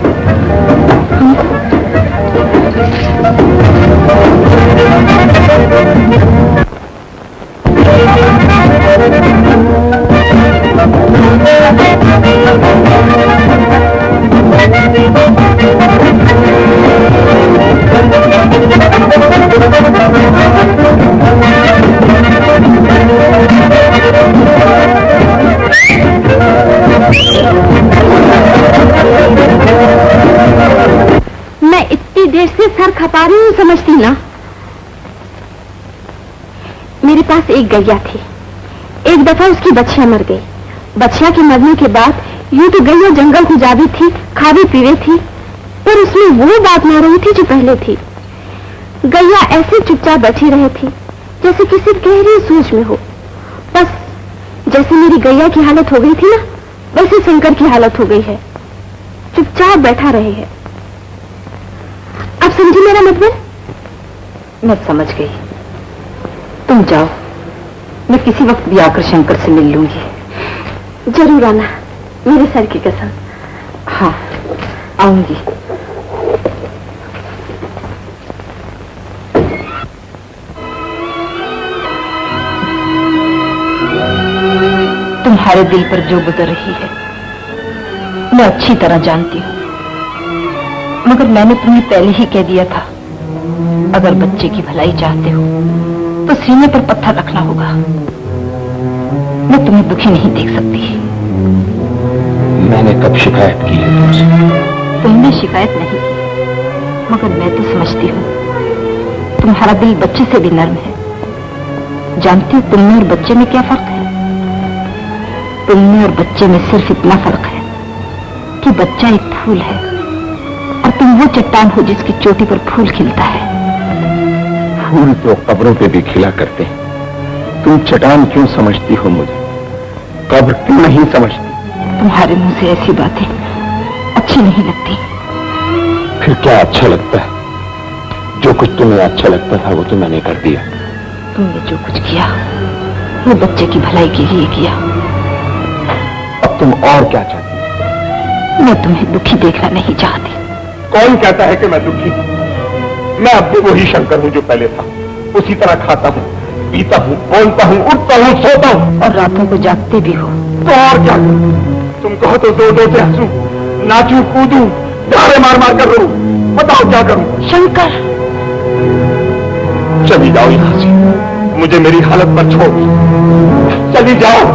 मैं इतनी देर से सर खपा रही हूँ, समझती ना। मेरे पास एक गैया थी। एक दफा उसकी बच्चियां मर गई। बच्चियां के मरने के बाद यूं तो गैया जंगल को जाती थी, खावी पीवे थी, पर उसमें वो बात ना रही थी जो पहले थी। गैया ऐसे चुपचाप बैठी रही थी जैसे किसी गहरी सोच में हो। बस जैसे मेरी गैया की हालत हो गई थी ना, वैसे शंकर की हालत हो गई है, चुपचाप बैठा रहे है। अब समझी मेरा मतलब? मैं समझ गई। तुम जाओ, मैं किसी वक्त भी आकर शंकर से मिल लूंगी। जरूर आना, मेरे सर की कसम। हाँ, आऊंगी। तुम्हारे दिल पर जो गुजर रही है मैं अच्छी तरह जानती हूँ, मगर मैंने तुम्हें पहले ही कह दिया था, अगर बच्चे की भलाई चाहते हो तो सीने पर पत्थर रखना होगा। मैं तुम्हें दुखी नहीं देख सकती। मैंने कब शिकायत की है तुमसे? तुमने शिकायत नहीं की, मगर मैं तो समझती हूँ तुम्हारा दिल बच्चे से भी नर्म है। जानती हो तुम और बच्चे में क्या फर्क है? तुम में और बच्चे में सिर्फ इतना फर्क है कि बच्चा एक फूल है और तुम वो चट्टान हो जिसकी चोटी पर फूल खिलता है। फूल तो कब्रों पे भी खिला करते हैं। तुम चट्टान क्यों समझती हो मुझे? कब्र क्यों नहीं समझती? तुम्हारे मुंह से ऐसी बातें अच्छी नहीं लगती। फिर क्या अच्छा लगता है? जो कुछ तुम्हें अच्छा लगता था वो तो मैंने कर दिया। तुमने जो कुछ किया वो बच्चे की भलाई के लिए किया। अब तुम और क्या चाहती? मैं तुम्हें दुखी देखना नहीं चाहती। कौन कहता है कि मैं दुखी? मैं अब भी वही शंकर हूँ जो पहले था। उसी तरह खाता हूँ, पीता हूँ, बोलता हूँ, उठता हूँ, सोता हूँ और रातों को जागते भी हो। तो और क्या करूं? तुम कहो तो दो दो से हंसू, नाचू, कूदू, डारे मार मार कर रो। बताओ क्या करूं? शंकर, चली जाओ यहां से, मुझे मेरी हालत पर छोड़। चली जाओ।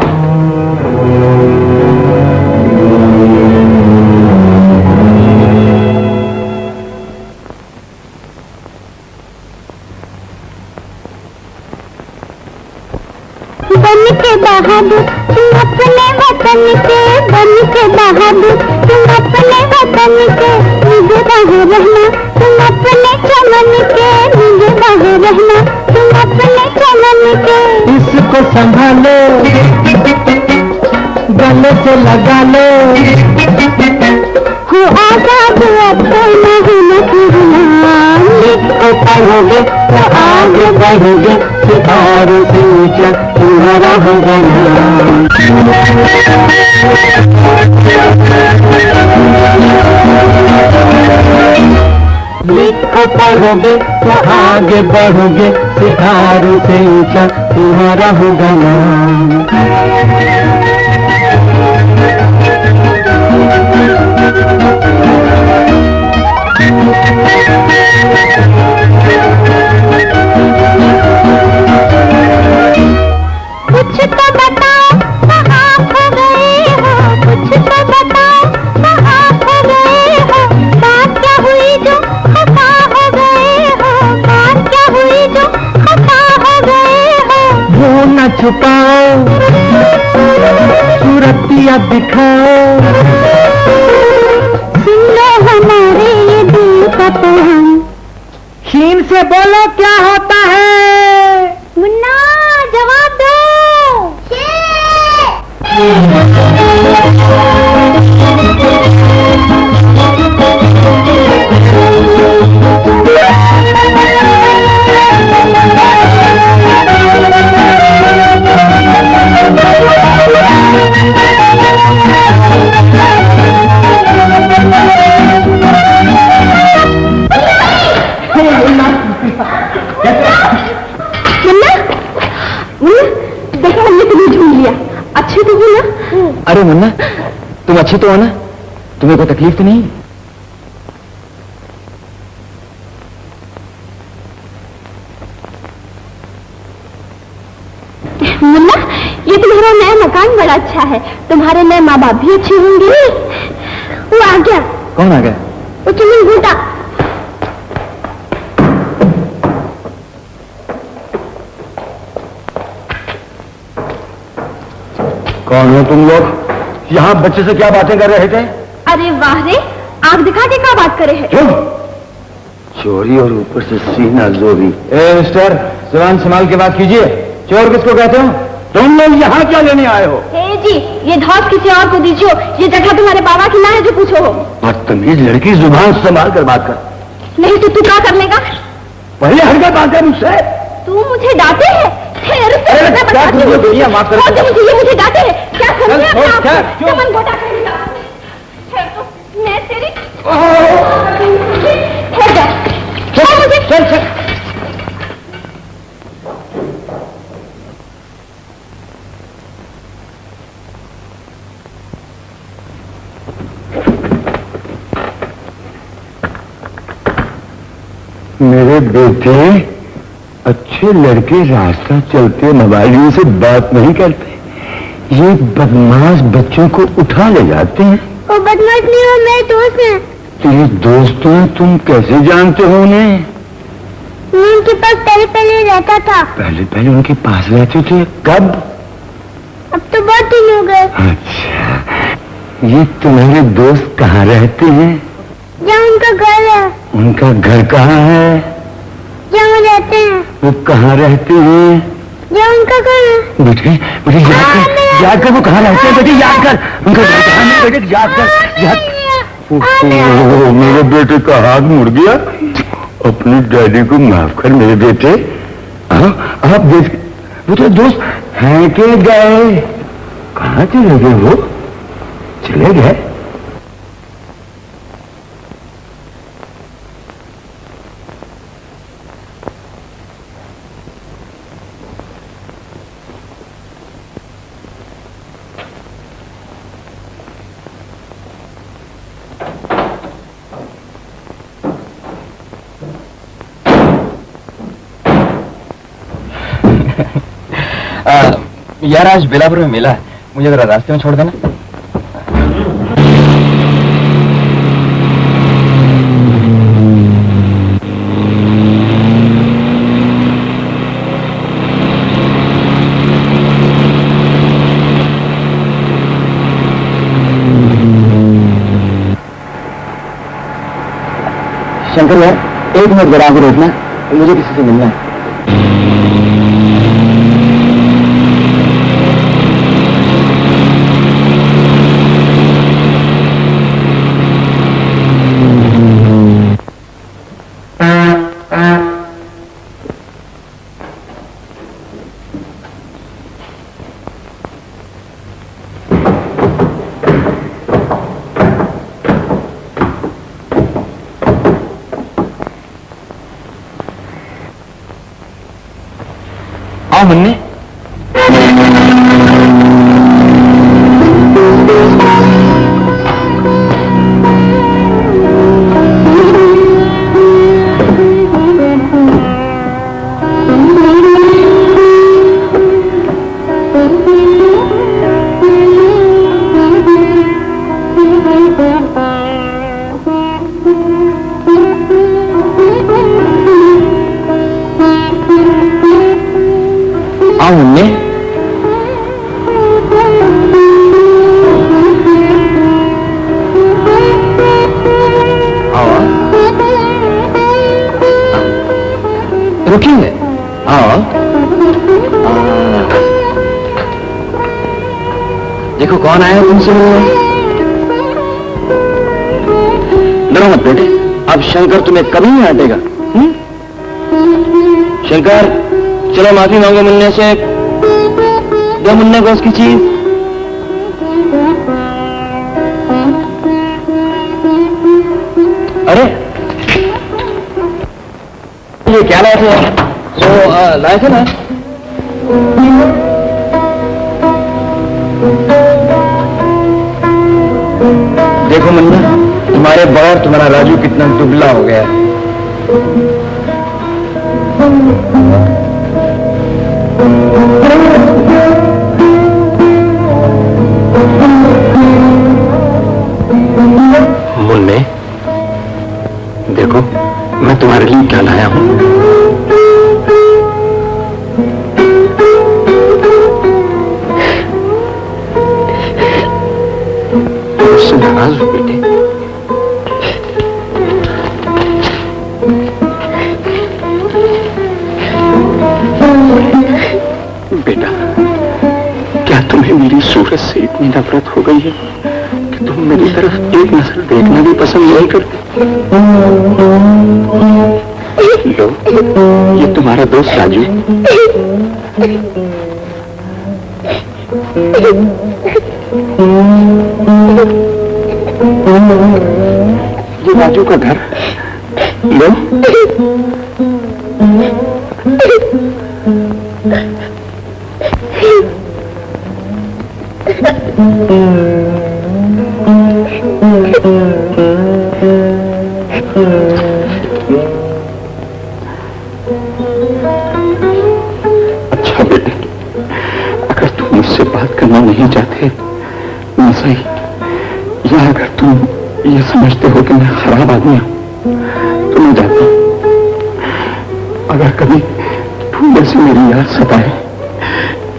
बन के बहादुर तुम अपने वतन के, बन के बहादुर तुम अपने वतन के, निगरान रहना तुम अपने चमन के, निगरान रहना तुम अपने चमन के। इसको संभालो, गले से लगा लो, हो आजाद अपना हिम्मत गुलाम। इसको पढ़ोगे तो आगे बढ़ोगे, सितारों से ऊंचा तुम्हारा होगा नाम। लिखो पढ़ोगे तो आगे बढ़ोगे, सितारों से ऊंचा तुम्हारा होगा नाम। कुछ तो बताओ कहाँ खो गए हो, कुछ तो बताओ कहाँ खो गए हो, बात क्या हुई जो खफा हो गए हो, बात क्या हुई जो खफा हो गए हो। वो न छुपाओ, सूरतिया दिखाओ, सुन लो हमारे ये दिल का पहन। शीन से बोलो क्या होता है? मुन्ना जवाब दो। देखो हमने तुम्हें ढूंढ लिया। अच्छे तो हो ना? अरे मुन्ना, तुम अच्छे तो हो ना? तुम्हें कोई तकलीफ तो नहीं? मुन्ना, ये तुम्हारा नया मकान बड़ा अच्छा है। तुम्हारे नए माँ बाप भी अच्छे होंगे। वो आ गया। कौन आ गया? वो चुनी घूटा। कौन हो तुम लोग? यहाँ बच्चे से क्या बातें कर रहे थे? अरे वाह रे, आंख दिखा के क्या बात करे है? चोरी और ऊपर से सीना जोरी। मिस्टर, जुबान संभाल के बात कीजिए। चोर किसको कहते हो? तुम लोग यहाँ क्या लेने आए हो? जी, ये धौस किसी और को दीजिए। ये जगह तुम्हारे बाबा की ना है जो पूछो हो। बदतमीज लड़की, जुबान संभाल कर बात कर। नहीं तो तू क्या कर लेगा? पहले हटकर बात कर मुझसे। तू मुझे डांटे है? मुझे डांटे है क्या? मन गोटा करेगा। मैं तेरी चल। मेरे बेटे, अच्छे लड़के रास्ता चलते मोबाइल से बात नहीं करते। ये बदमाश बच्चों को उठा ले जाते हैं। वो बदमाश नहीं हो, मेरे दोस्त हैं। तेरे दोस्त हैं? तुम कैसे जानते हो उन्हें? मैं उनके पास पहले रहता था। पहले उनके पास रहते थे? कब? अब तो बहुत दिन हो गए। अच्छा, ये तुम्हारे दोस्त कहाँ रहते हैं? जहाँ उनका घर है। उनका घर कहाँ है? जहाँ वो रहते हैं। वो कहाँ रहते हैं? जहाँ उनका घर है। बेटे याद कर वो कहाँ रहते हैं। बेटे याद कर उनका घर कहाँ है। बेटे याद कर। मेरे बेटे का हाथ मुड़ गया। अपने डैडी को माफ कर मेरे बेटे। आप देख, वो तो दोस्त हैं के गए? कहाँ चले गए वो? चले गए? यार आज बेलापुर में मेला है, मुझे जरा रास्ते में छोड़ देना। शंकर यार, एक मिनट जरा आगे रोकना, मुझे किसी से मिलना है। मुन्ने, रुकिए। देखो कौन आया तुमसे मिलने। डरो मत बेटे, अब शंकर तुम्हें कभी नहीं हटेगा। शंकर, चलो माफी मांगो मुन्ने से, दो मुन्ने को उसकी चीज। अरे ये क्या लाए थे? वो लाए थे ना? देखो मुन्ना, तुम्हारे बड़ा तुम्हारा राजू कितना दुबला हो गया है। मुन्ने, देखो मैं तुम्हारे लिए क्या लाया हूं। नाराज हो बेटे? बेटा, क्या तुम्हें मेरी सूरत से इतनी नफरत हो गई है कि तुम मेरी तरफ एक नजर देखना भी पसंद नहीं करते? लो, ये तुम्हारा दोस्त राजू। ये राजू का घर। लो। अच्छा बेटे, अगर तुम मुझसे बात करना नहीं चाहते मैं सही, या अगर तुम ये समझते हो कि मैं खराब आदमी हूं तो मैं जाता हूं। अगर कभी भूल से मेरी याद सताए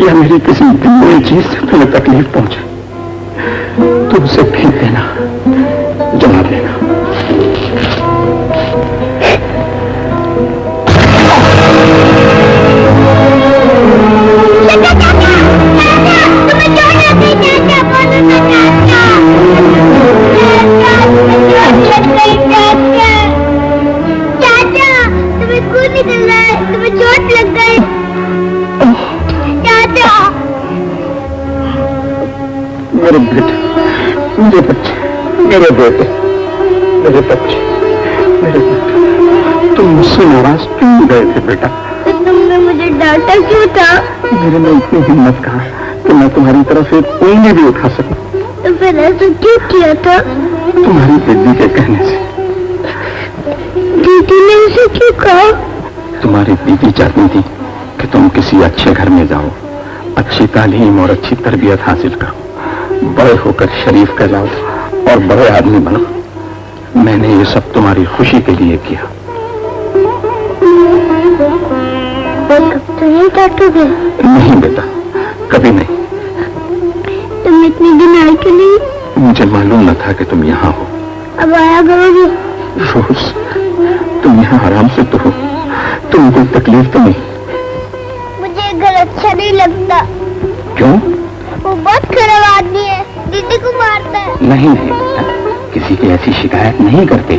या मेरी किसी दिल चीज से तुम्हें तकलीफ पहुंचे तो उसे फेंक देना, जला देना। तुम्हें चोट लग गई चाचा। मेरे बेटे, मेरे बच्चे, मेरे बेटे, मेरे बच्चे, मेरे बेटे, तुम मुझसे नाराज क्यों गए थे बेटा? तो तुमने मुझे डांटा क्यों था? मेरे में इतनी हिम्मत कहा कि मैं तुम्हारी तरफ एक उंगली भी उठा सकूं। तो फिर ऐसा क्यों किया था? तुम्हारी दीदी के कहने से। दीदी ने उसे क्यों कहा? तुम्हारी दीदी चाहती थी कि तुम किसी अच्छे घर में जाओ, अच्छी तालीम और अच्छी तरबियत हासिल करो, बड़े होकर शरीफ कहलाओ और बड़े आदमी बनो। मैंने ये सब तुम्हारी खुशी के लिए किया। तो ये काटोगे? नहीं बेटा, कभी नहीं। तुम इतने दिन आए क्यों नहीं? मुझे मालूम न था कि तुम यहाँ हो। अब आया करोगे? रोज तुम यहाँ आराम से तो हो, तुम कोई तकलीफ तो नहीं? मुझे घर अच्छा नहीं लगता। क्यों? वो बहुत खराब आदमी है, दीदी को मारता है। नहीं नहीं बेटा, किसी की ऐसी शिकायत नहीं करते,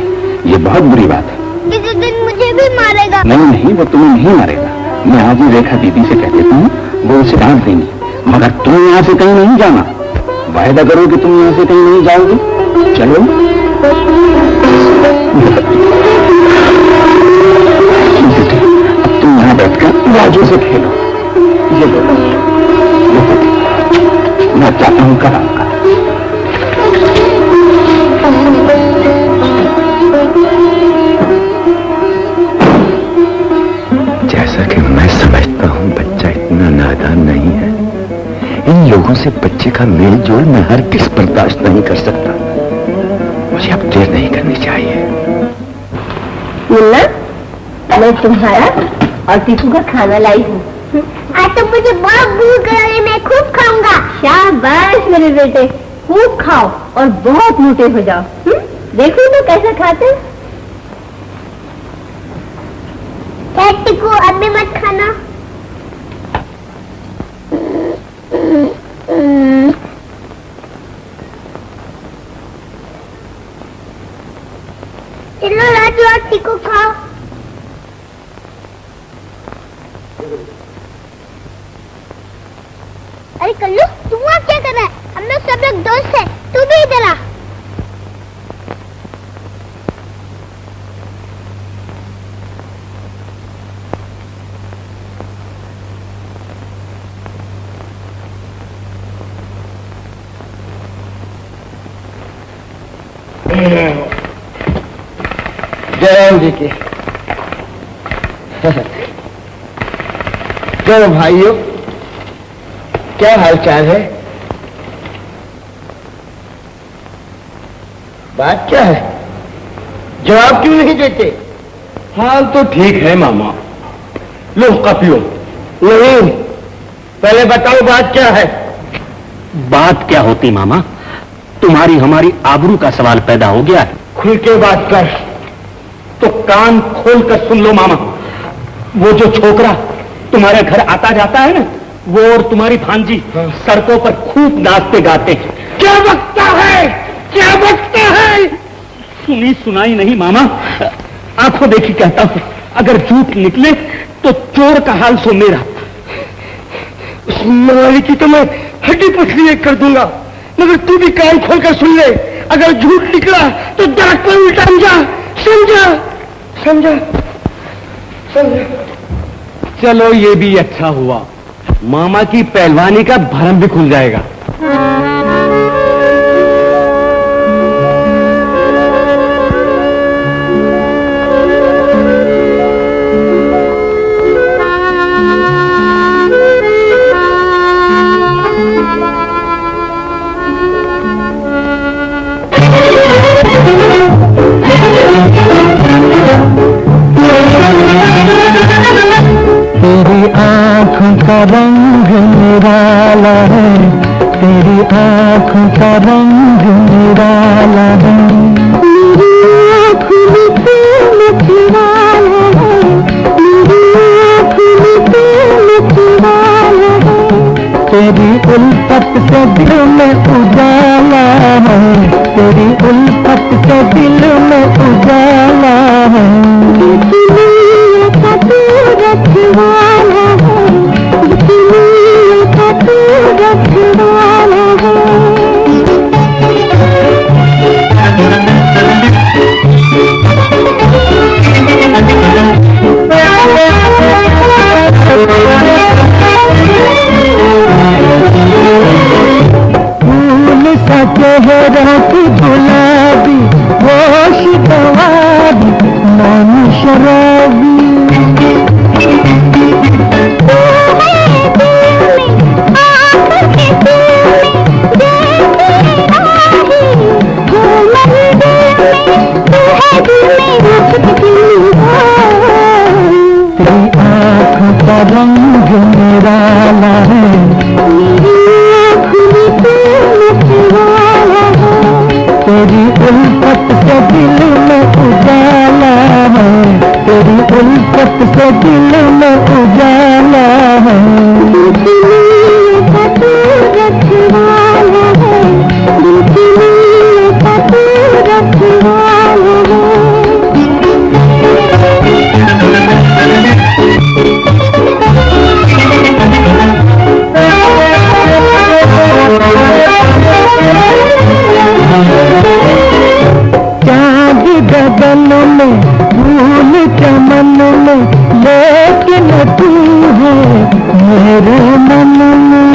ये बहुत बुरी बात है। किसी दिन मुझे भी मारेगा। नहीं नहीं, वो तुम्हें नहीं मारेगा। मैं आज ही रेखा दीदी से कह देता हूँ, वो उसे डांट देंगी। मगर तुम यहाँ से कहीं नहीं जाना। वायदा करो कि तुम यहाँ से कहीं नहीं जाओगे। चलो। अब तुम यहाँ बैठकर राजू से खेलो। ये लो, मैं चाहता हूँ कल आपका। जैसा कि मैं समझता हूँ बच्चा इतना नादान नहीं है। इन लोगों से बच्चे का मेल जोल मैं हर किस बर्दाश्त नहीं कर सकता। मुझे अब देर नहीं करनी चाहिए। मुन्ना, मैं तुम्हारा और टीकू का खाना लाई हूँ। आज तो मुझे बहुत भूख लगी, मैं खूब खाऊंगा। शाबाश मेरे बेटे, खूब खाओ और बहुत मोटे हो जाओ। देखो तो कैसे खाते। टीकू अभी मत खाना। चलो राजू और टीकू खाओ। अरे कल्लू, तू वहाँ क्या कर रहा है? हम लोग सब लोग दोस्त हैं, तू भी इधर आ। जयराम जी की। क्यों भाइयों, क्या हालचाल है? बात क्या है? जवाब क्यों नहीं देते? हाल तो ठीक है मामा। लो पियो। नहीं, पहले बताओ बात क्या है? बात क्या होती मामा? तुम्हारी हमारी आबरू का सवाल पैदा हो गया है। खुल के बात कर, तो कान खोल कर सुन लो मामा। वो जो छोकरा तुम्हारे घर आता जाता है ना, वो और तुम्हारी भांजी सड़कों पर खूब नाचते गाते हैं। क्या बकता है, क्या बकता है? सुनी सुनाई नहीं मामा, आंखों देखी कहता हूं, अगर झूठ निकले तो चोर का हाल सो मेरा। उस मनाली की तो मैं हड्डी पसली एक कर दूंगा, मगर तू भी कान खोलकर सुन ले, अगर झूठ निकला तो दांत पर उल्टा जा, समझा? समझा? समझा? चलो ये भी अच्छा हुआ, मामा की पहलवानी का भरम भी खुल जाएगा। तेरी आँखों का रंग निराला है, तेरी आँखों का रंग निराला है। मेरी आँखों में प्रेम छिवाला है, मेरी आँखों में प्रेम छिवाला है। तेरी उल्फत से दिल में उजाला है, तेरी उल्फत से दिल में उजाला है। रखवाला है, इसलिए का तू रखवाला है। फूल सा चेहरा की गुलाबी, होश गवाबी, मन शराबी। तेरी आँखों का रंग निराला है, मेरी आँखों में प्रेम छिवाला है। तेरी उल्फत से दिल में उजाला है, तेरी उल्फत से दिल में उजाला है। इसलिए का तू रखवाला है, इसलिए का तू रखवाला है। चाँद गगन में, फूल चमन में, लेकिन तू है मेरे मन में।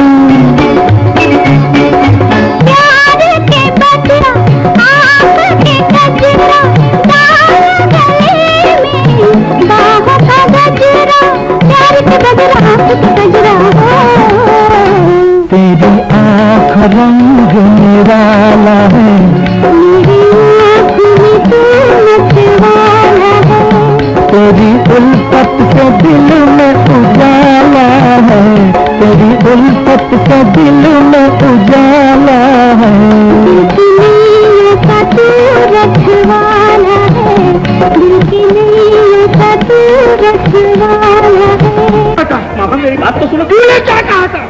प्यार के बदला आँख के गजरा, बाहों गले में बाहों का गजरा, प्यार के बदला आँख के गजरा। तेरी आँख रंग निराला है, मेरी आँखों में प्रेम छिवाला है। तेरी उल्फत से दिल में उजाला है, तेरी उल्फत से दिल में उजाला है। इसलिए का तू रखवाला है, इसलिए का तू रखवाला है। मामा मेरी बात तो सुनो। तूने क्या कहा था?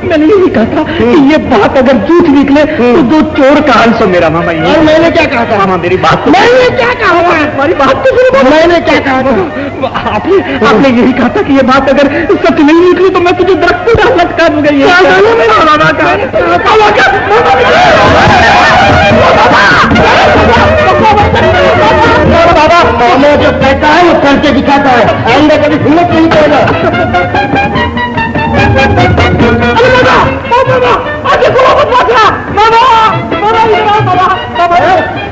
मैंने यही कहा था कि ये बात अगर झूठ निकले तो दो चोर का हाल सो मेरा मामा। ये मैंने क्या कहा था? मामा मेरी बात तो मैंने क्या कहा था? हमारी बात तो सुनो। मैंने क्या कहा था? आपने यही कहा था कि ये बात अगर सच नहीं निकली तो मैं तुझे दरख्त पर लटका दूंगा। ये बाबा मामा जो कहता है वो करके दिखाता है, आइंदा कभी हिम्मत नहीं करेगा।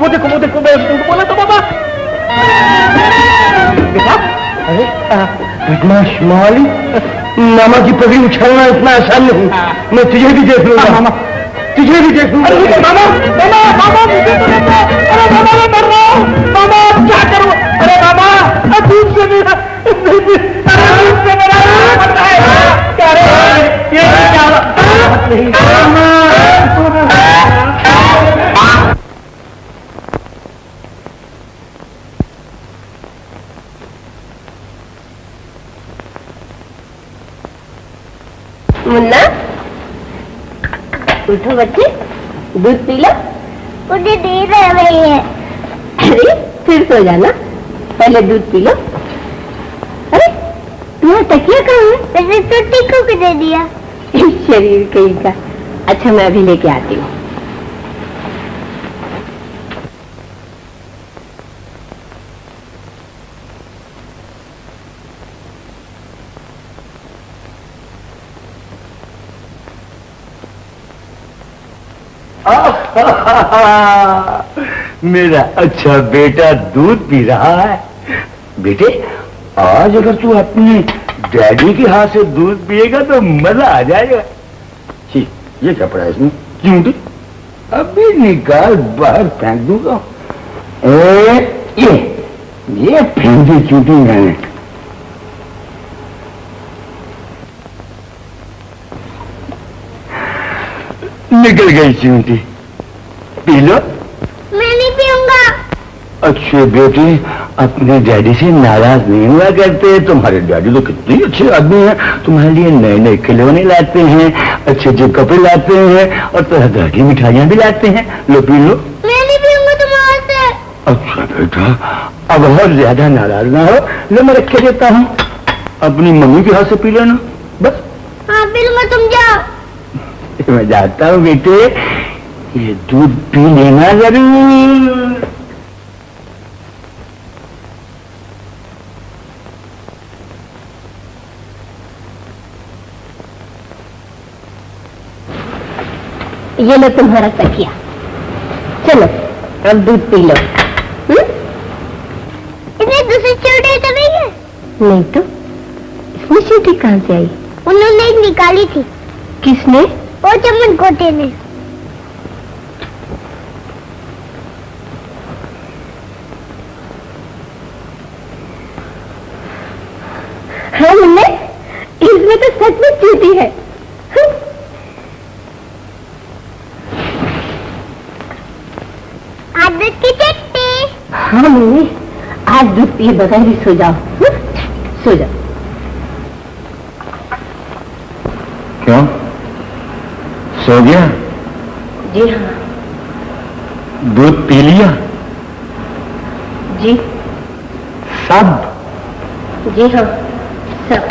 वो देखो मैं बोला तो बाबा। अरे बदमाश माली, मामा की पगड़ी उछालना इतना आसान नहीं। मैं तुझे भी देख लूंगा मामा, तुझे भी देख लूंगा। मामा मामा मामा मुझे तो देखो। अरे मामा मैं मर रहा हूँ मामा, क्या करूँ? अरे मामा दूध से मेरा उठो बच्चे, दूध पी लो। मुझे नींद आ रही है। अरे फिर सो जाना, पहले दूध पी लो। अरे तुम्हारा तकिया कहाँ है? मैंने तो टीकू को दे दिया। शरीर कहीं का। अच्छा मैं अभी लेके आती हूँ। मेरा अच्छा बेटा दूध पी रहा है। बेटे आज अगर तू अपने डैडी के हाथ से दूध पिएगा तो मजा आ जाएगा। छी, ये क्या पड़ा इसमें? चूंटी अभी निकाल, बाहर फेंक दूंगा। ये फेंक दी चूंटी मैंने। निकल गई चूंटी। P low. मैं नहीं पीऊंगा। अच्छे बेटे अपने डैडी से नाराज नहीं हुआ करते। तुम्हारे डैडी तो कितने अच्छे आदमी हैं, तुम्हारे लिए नए नए खिलौने लाते हैं, अच्छे अच्छे कपड़े लाते हैं और तरह तरह की मिठाइयां भी लाते हैं। लो पी लो। मैं नहीं पीऊंगा तुम्हारे से। अच्छा बेटा अब और ज्यादा नाराज ना हो। लो मैं रख के देता हूँ, अपनी मम्मी के हाथ से पी लेना बस। हाँ पी लूंगा, तुम जाओ। मैं जाता हूँ बेटे, ये दूध पी लेना जरूर। ये लो तुम्हारा तकिया, चलो अब दूध पी लो। इसमें दूसरी चींटी तो नहीं है? नहीं तो इसमें चींटी कहाँ से आई? उन्होंने एक निकाली थी। किसने? वो चमन कोटे ने। हाँ मुन्ने, इसमें तो सच में चींटी है। आज दूध की चट्टी। हाँ मुन्ने, आज दूध पिए बगैर ही सो जाओ। सो जाओ। क्यों सो गया? जी हाँ। दूध पी लिया? जी सब? जी हाँ सब।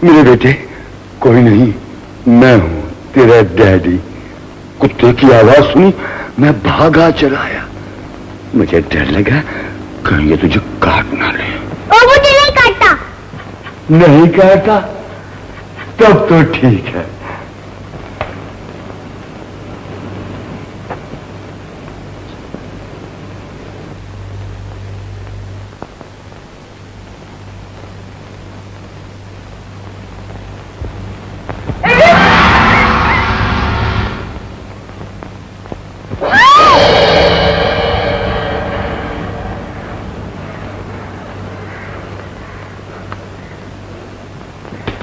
मेरे बेटे कोई नहीं, मैं हूं तेरा डैडी। कुत्ते की आवाज सुनी, मैं भागा चला आया। मुझे डर लगा कहीं ये तुझे काट ना ले। वो मुझे नहीं काटता। नहीं काटा? तब तो ठीक है।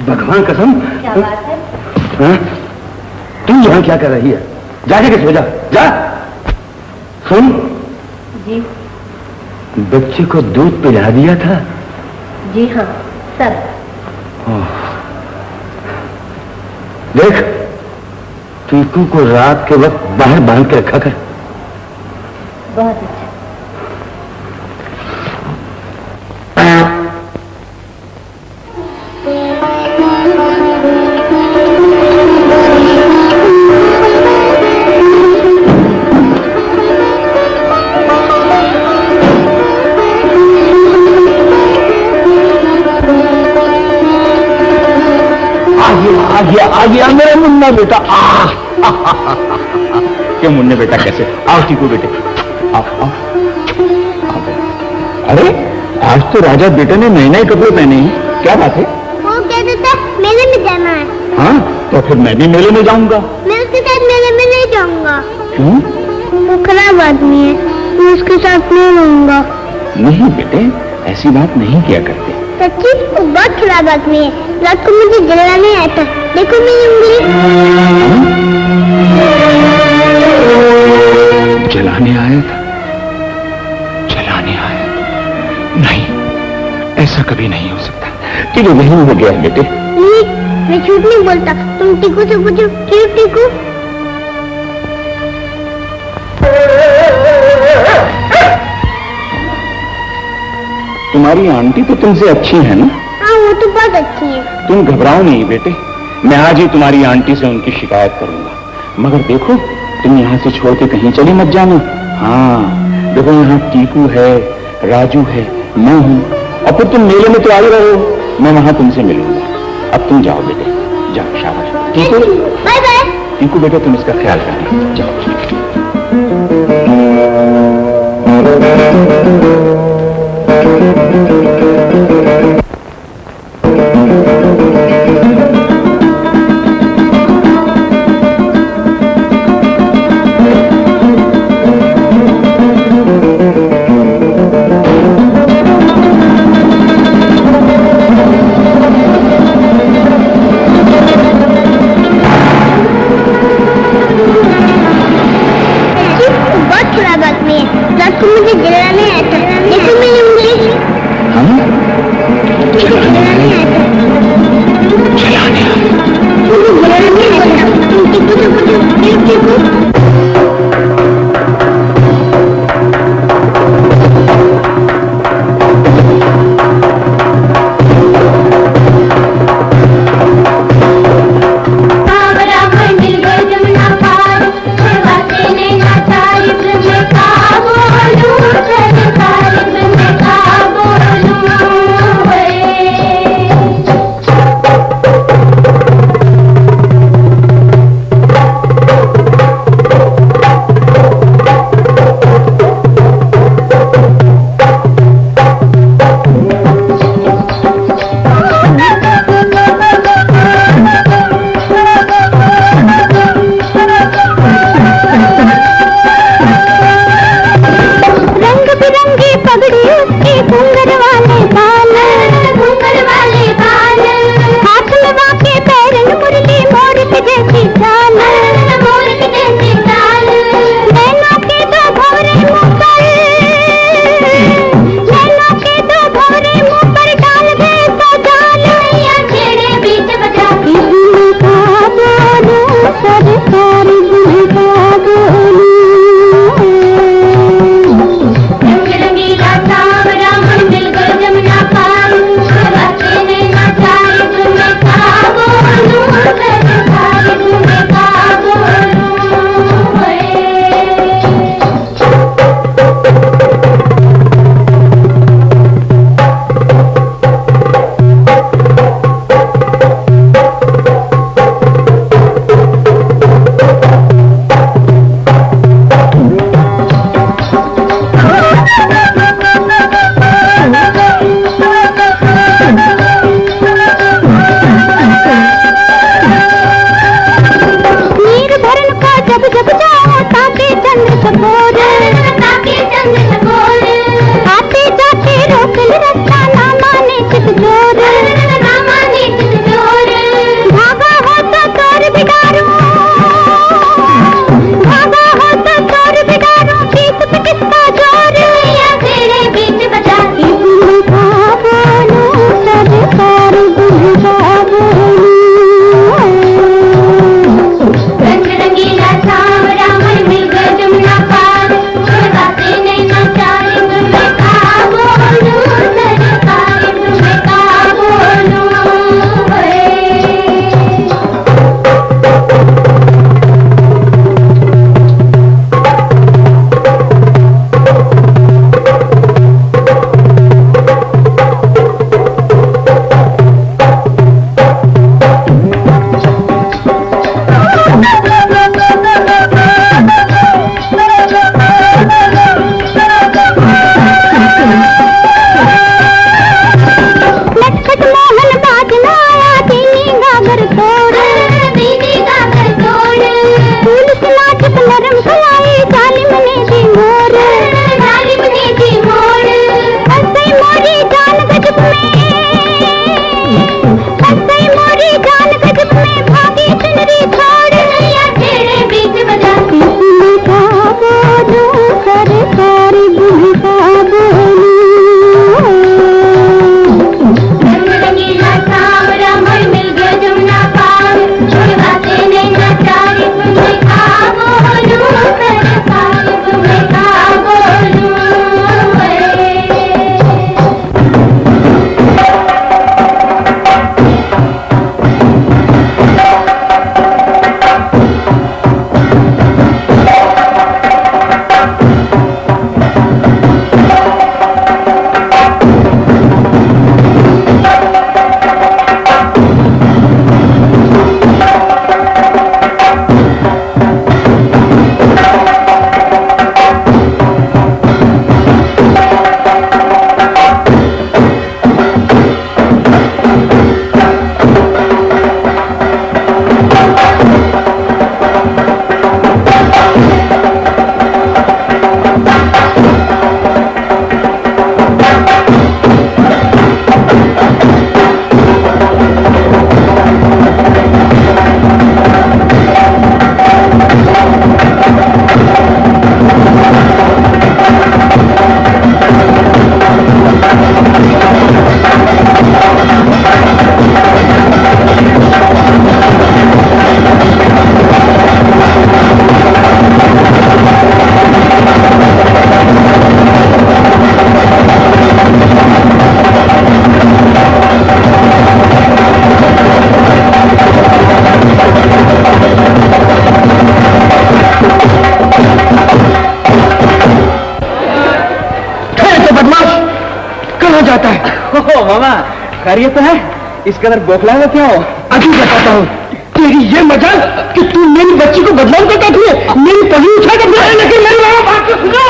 भगवान कसम, क्या बात है? हाँ? तुम यहाँ क्या कर रही है? जाके किस वजह जा। सुन जी बच्चे को दूध पिला दिया था? जी हाँ सब। देख टीकू को रात के वक्त बाहर बांध के रखा कर। बहुत अच्छा। आ गया मेरा मुन्ना बेटा। क्यों मुन्ने बेटा कैसे? आओ टीकू बेटे, आओ आओ। अरे आज तो राजा बेटे ने नए नए कपड़े पहने हैं, क्या बात है? वो कहते थे मेले में जाना है। हाँ तो फिर मैं भी मेले में जाऊंगा। मैं उसके साथ मेले में नहीं जाऊंगा। क्यों? वो खराब आदमी है, मैं उसके साथ नहीं रहूंगा। नहीं बेटे, ऐसी बात नहीं किया करते। सच्ची वो बहुत खराब आदमी है, रात को मुझे जलाने आया था, देखो मेरी उंगली। जलाने आया था? जलाने आया था? नहीं, ऐसा कभी नहीं हो सकता। टीकू वही हो गया है बेटे। नहीं, मैं झूठ नहीं बोलता, तुम टीकू से पूछो। क्यों टीकू? तुम्हारी आंटी तो तुमसे अच्छी है ना? हाँ वो तो बहुत अच्छी है। तुम घबराओ नहीं बेटे, मैं आज ही तुम्हारी आंटी से उनकी शिकायत करूंगा। मगर देखो तुम यहाँ से छोड़ के कहीं चली मत जाना। हाँ देखो यहाँ टीकू है, राजू है, मैं हूँ, और फिर तुम मेले में तो आई रहो, मैं वहां तुमसे मिलूंगा। अब तुम जाओ बेटे, जाओ, शाबाश। Tiku bye bye. टीकू बेटे तुम इसका ख्याल रखना, जाओ। बहुत खराब आदमी है, रात को मुझे जलाने आया था, देखो बस गई मोरी जान गजब में भागी चुनरी छोड़ नैया तेरे बीच बजा किसने का बोलूं सरकारी भूमिका बोलूं रंगीला सांवरा मोर मिल गया जमुना पार छोड़ बातें नहीं ना तारीफ में का बोलूं सरकारी भूमिका बोलूं मामा खैरियत तो है, इस कदर बौखला में क्या हो? अभी बताता हूँ। तेरी ये मजाल कि तू मेरी बच्ची को बदनाम करता है, मेरी पगड़ी उठा कर दे, लेकिन मेरी मामा बात को सुना।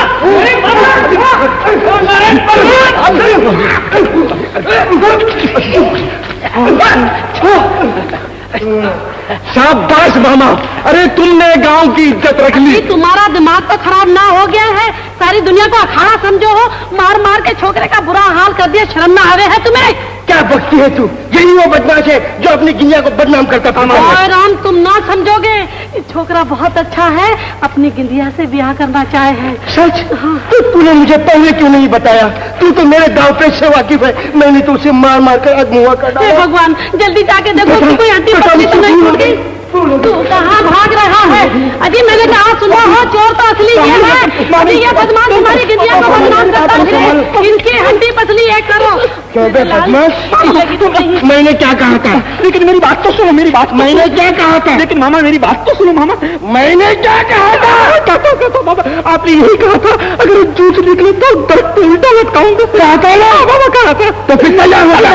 शाबाश मामा, अरे तुमने गांव की इज्जत रख ली। तुम्हारा दिमाग तो खराब ना हो गया है? सारी दुनिया को अखाड़ा समझो हो, मार मार के छोकरे का बुरा हाल कर दिया, शर्म ना आवे है तुम्हें? क्या बकती है तू? यही वो बदमाश है जो अपनी गिनिया को बदनाम करता था। राम तुम ना समझोगे, छोकरा बहुत अच्छा है, अपनी गिंदिया से ब्याह करना चाहे है। सच? हाँ। तो तूने मुझे पहले क्यों नहीं बताया? तू तो मेरे दाव पे से वाकिफ है, मैंने तो उसे मार मार कर अगमुआ कर डाला। भगवान जल्दी जाके देखो कोई हड्डी पसली तो नहीं टूट गई। तू कहाँ भाग रहा है? अजी मैंने कहा सुना हो, चोर तो असली ये है, अभी ये बदमाश तुम्हारी गिंदिया को बदनाम करता है, इनकी हड्डी पसली एक करो। मैंने क्या कहा था? लेकिन मेरी बात तो सुनो, मेरी बात। मैंने क्या कहा था? लेकिन मामा मेरी बात तो सुनो मामा। मैंने क्या कहा था? कहता मामा, आपने यही कहा था अगर जूठ निकले तो दरख्त पे उल्टा लटकाऊंगा। कहा था ना मामा, कहा था। तो फिर मजा वाला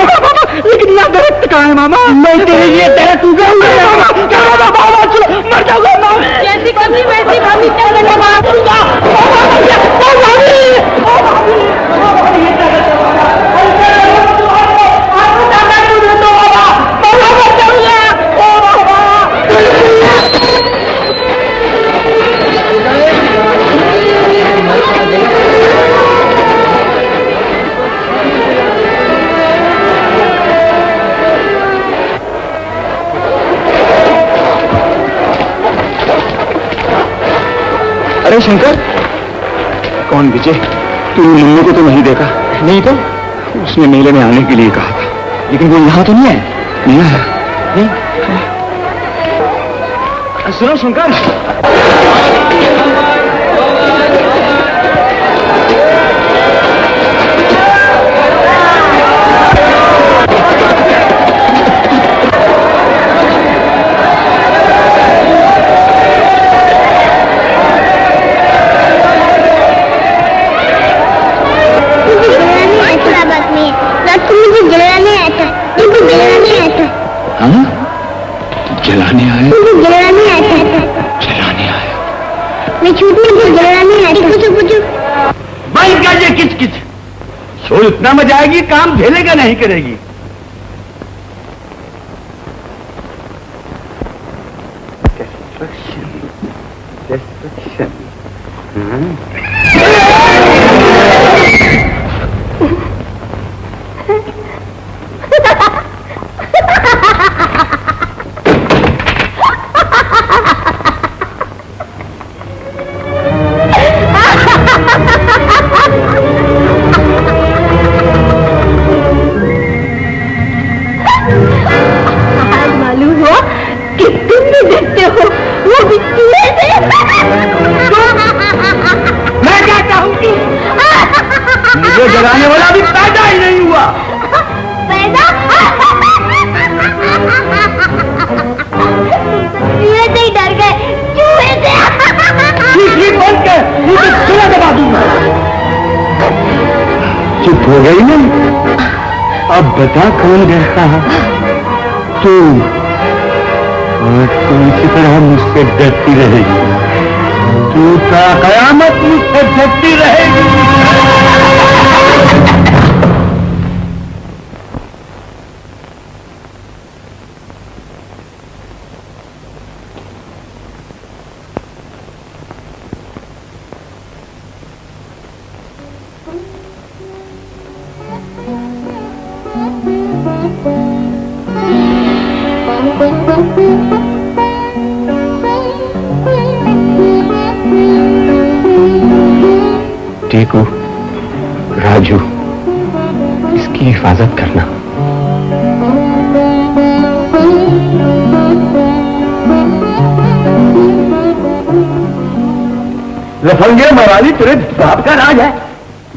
लेकिन यहाँ दरख्त कहाँ है मामा? मैं तेरे लिए दरख्त उगाऊंगा मामा। मर जाऊंगा मामा। जैसी कभी वैसी भाभी चलने का बात करूंगा। अरे शंकर, कौन विजय? तूने मम्मी को तो नहीं देखा? नहीं तो उसने मेले में आने के लिए कहा था, लेकिन वो यहाँ तो नहीं है। नहीं आया? नहीं। सुनो शंकर, जलाने आया? जलाने आया था। जलाने आया? मैं छूटने को जलाने आया था। पूछो बंद कर ये किच किच। सो इतना मजा आएगी, काम झेलेगा नहीं करेगी। Destruction. तुम भी देखते हो, वो भी चूहे से। मैं क्या चाहूंगी? मुझे जगाने वाला भी पैदा ही नहीं हुआ। पैदा? चूहे से ही डर गए, चूहे से। ठीक बन के मुझे चूहा दबा दूंगा। चुप हो गई ना? अब बता कौन डरता है? तू। और तू इसी तरह मुझसे डरती रहेगी। तू का कयामत मुझसे डरती रहेगी। टीकू, राजू, इसकी हिफाजत करना। लफंगे मवाली तेरे बाप का राज है,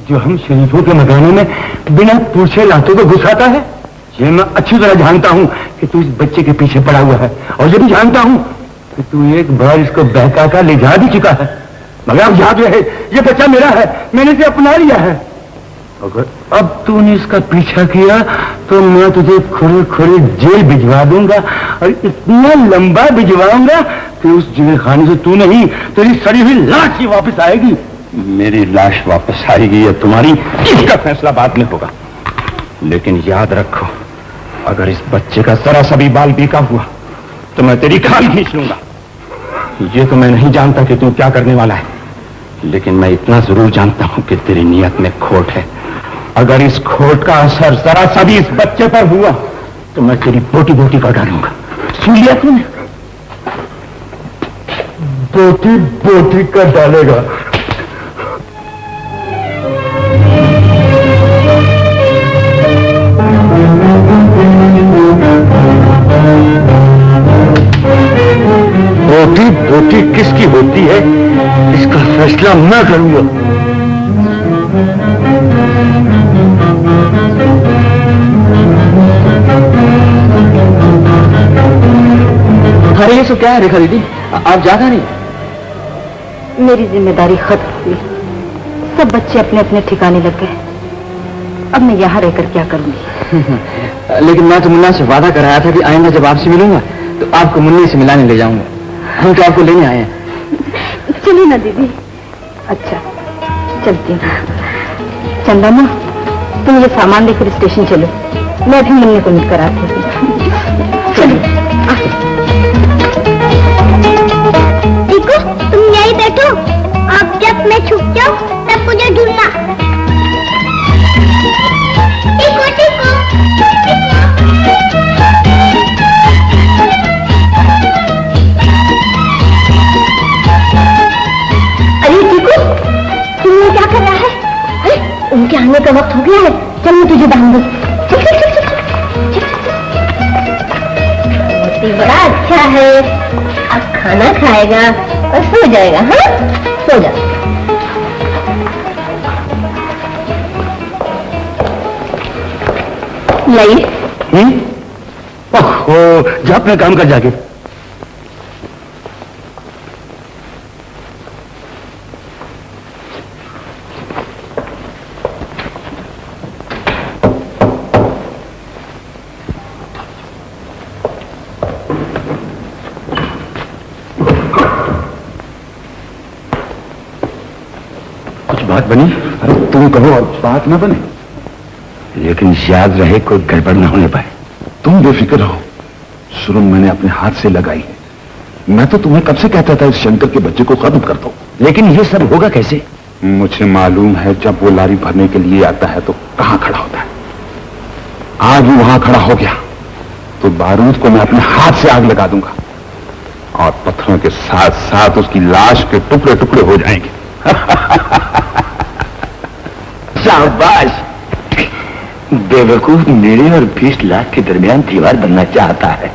जो हम शरीफों के मकानों में बिना पूछे लातों को घुसाता है। ये मैं अच्छी तरह जानता हूं कि तू इस बच्चे के पीछे पड़ा हुआ है, और ये भी जानता हूं कि तू एक बार इसको बहका कर ले जा भी चुका है। मगर अब याद रहे, ये बच्चा मेरा है, मैंने इसे अपना लिया है। अगर अब तूने इसका पीछा किया तो मैं तुझे खुले खुले जेल भिजवा दूंगा, और इतना लंबा भिजवाऊंगा कि उस जेल खाने से तू नहीं, तेरी सड़ी हुई लाश ही वापस आएगी। मेरी लाश वापस आएगी या तुम्हारी, इसका फैसला बाद में होगा। लेकिन याद रखो, अगर इस बच्चे का जरा सा भी बाल बीका हुआ तो मैं तेरी खाल खींच लूंगा। ये तो मैं नहीं जानता कि तू क्या करने वाला है, लेकिन मैं इतना जरूर जानता हूं कि तेरी नीयत में खोट है। अगर इस खोट का असर जरा सा भी इस बच्चे पर हुआ तो मैं तेरी बोटी बोटी कर डालूंगा। सुन लिया तूने? बोटी बोटी कर डालेगा। बोटी बोटी किसकी होती है, इसका फैसला मैं करूंगा। अरे ये सब क्या है रेखा दीदी, आप जागा नहीं? मेरी जिम्मेदारी खत्म हुई, सब बच्चे अपने अपने ठिकाने लग गए। अब मैं यहाँ रहकर क्या करूंगी? लेकिन मैं तो मुन्ना से वादा कराया था कि आइंदा जब आपसे मिलूंगा तो आपको मुन्नी से मिलाने ले जाऊंगा। हम तो आपको लेने आए हैं। चलिए ना दीदी। अच्छा चलती हूँ। चंदा माँ, तुम ये सामान लेकर स्टेशन चलो, मैं भी मुन्नी को मिलकर आती हूँ। चलिए। टीकू, तुम यहीं बैठो, अब जब मैं छुप जाऊं तब मुझे ढूंढना। टीकू टीकू अरे टीकू, तुम क्या कर रहा है? अरे उनके आने का वक्त हो गया है, चल मैं तुझे बांध दूं। चल चल चल चल चल। बड़ा अच्छा है, अब खाना खाएगा और सो जाएगा। हाँ, सो जा। लाइए। ओहो, जा अपने काम कर जाके। कुछ बात बनी? अरे तुम कहो और बात न बने, लेकिन याद रहे कोई गड़बड़ न होने पाए। तुम बेफिक्र रहो, शुरू मैंने अपने हाथ से लगाई है। मैं तो तुम्हें कब से कहता था इस शंकर के बच्चे को खत्म कर दो। लेकिन ये सब होगा कैसे? मुझे मालूम है, जब वो लारी भरने के लिए आता है तो कहां खड़ा होता है। आज वो वहां खड़ा हो गया तो बारूद को मैं अपने हाथ से आग लगा दूंगा, और पत्थरों के साथ साथ उसकी लाश के टुकड़े टुकड़े हो जाएंगे। शाबाश, बेवकूफ मेरे और 20 लाख के दरमियान दीवार बनना चाहता है,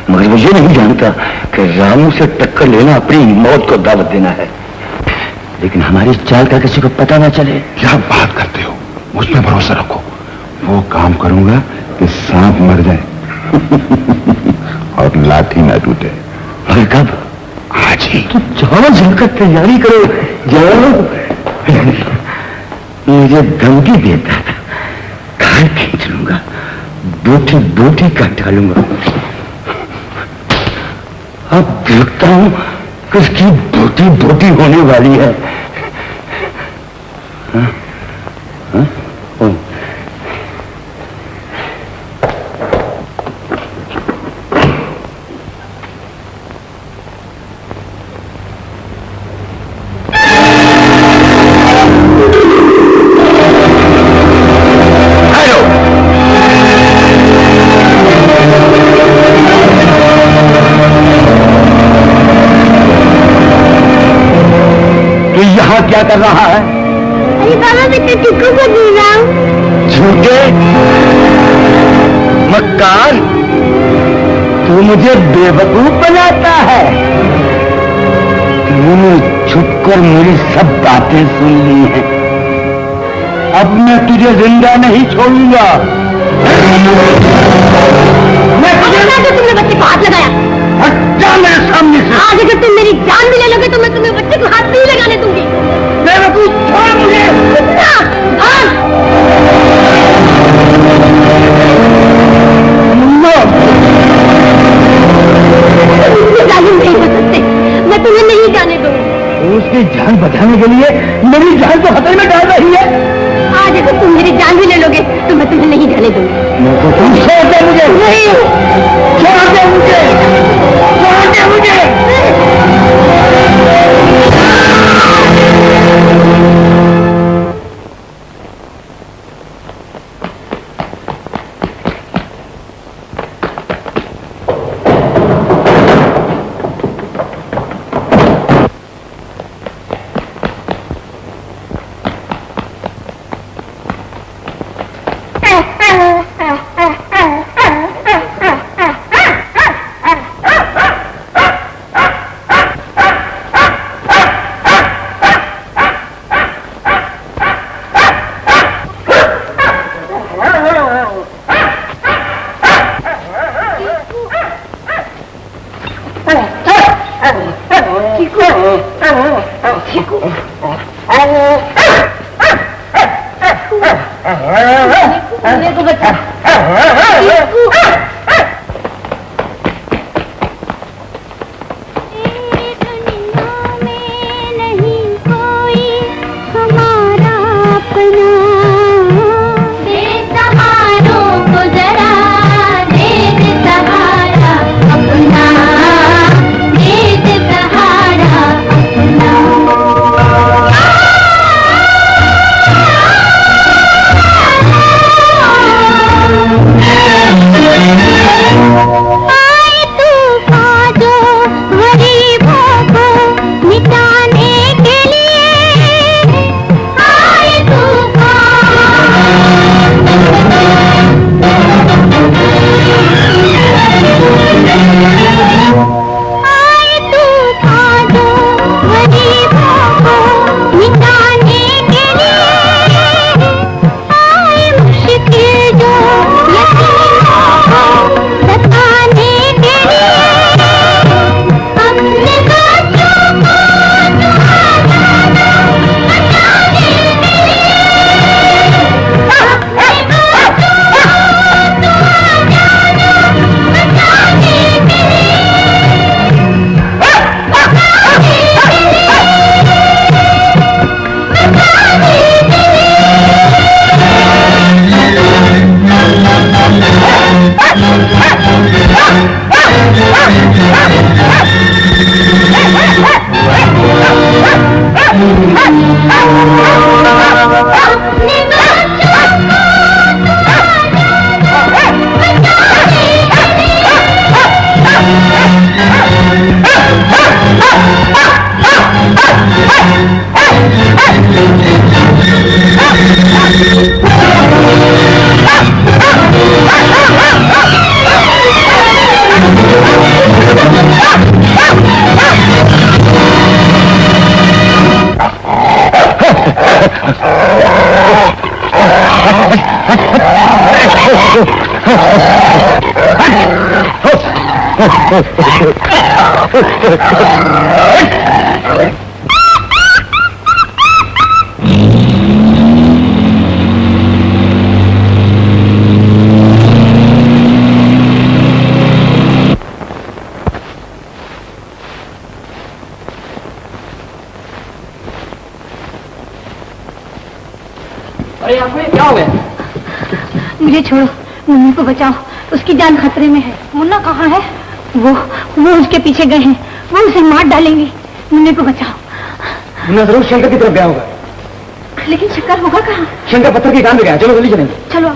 मगर मुझे नहीं जानता कि रामू से टक्कर लेना अपनी मौत को दावत देना है। लेकिन हमारी चाल का किसी को पता ना चले। क्या बात करते हो, मुझ पे भरोसा रखो। वो काम करूंगा कि सांप मर जाए और लाठी न टूटे। और कब? आज ही। तो जाओ, जमकर तैयारी करो, जाओ। मुझे धमकी देता था, खाल खींच लूंगा, बूटी बूटी काट डालूंगा। अब देखता हूं कि उसकी बूटी बूटी होने वाली है। हाँ? हाँ? क्या कर रहा है? अरे बाबा, मैं तो टिक्कू को ढूंढ रहा हूँ। झूठे मक्कार, तू मुझे बेवकूफ बनाता है। तूने छुपकर मेरी सब बातें सुन ली हैं। अब मैं तुझे जिंदा नहीं छोड़ूंगा। तुमने बच्चे को हाथ लगाया। हटा मेरे सामने से। आज अगर तुम मेरी जान भी ले लोगे तो मैं तुम्हें बच्चे को हाथ नहीं लगाने दूंगी। बेवकूफ, छोड़ मुझे। जालिम नहीं हो सकते, मैं तुम्हें नहीं जाने दूंगी। उसकी जान बचाने के लिए मेरी जान तो खतरे में डाल रही है। आज अगर तुम मेरी जान भी ले लोगे तो मैं तुम्हें नहीं जाने दूंगी। तुम छोड़ दे मुझे। नहीं, छोड़ दे मुझे, छोड़ दे मुझे। अरे आपको क्या हो गया? मुझे छोड़ो, मुन्ना को बचाओ, उसकी जान खतरे में है। मुन्ना कहाँ है? वो उसके पीछे गए हैं, वो उसे मार डालेंगे। मुन्ने को बचाओ। मुन्ना जरूर शंकर की तरफ गया होगा। लेकिन शंकर होगा कहाँ? शंकर पत्थर की कान में गया। चलो जल्दी चलेंगे। चलो।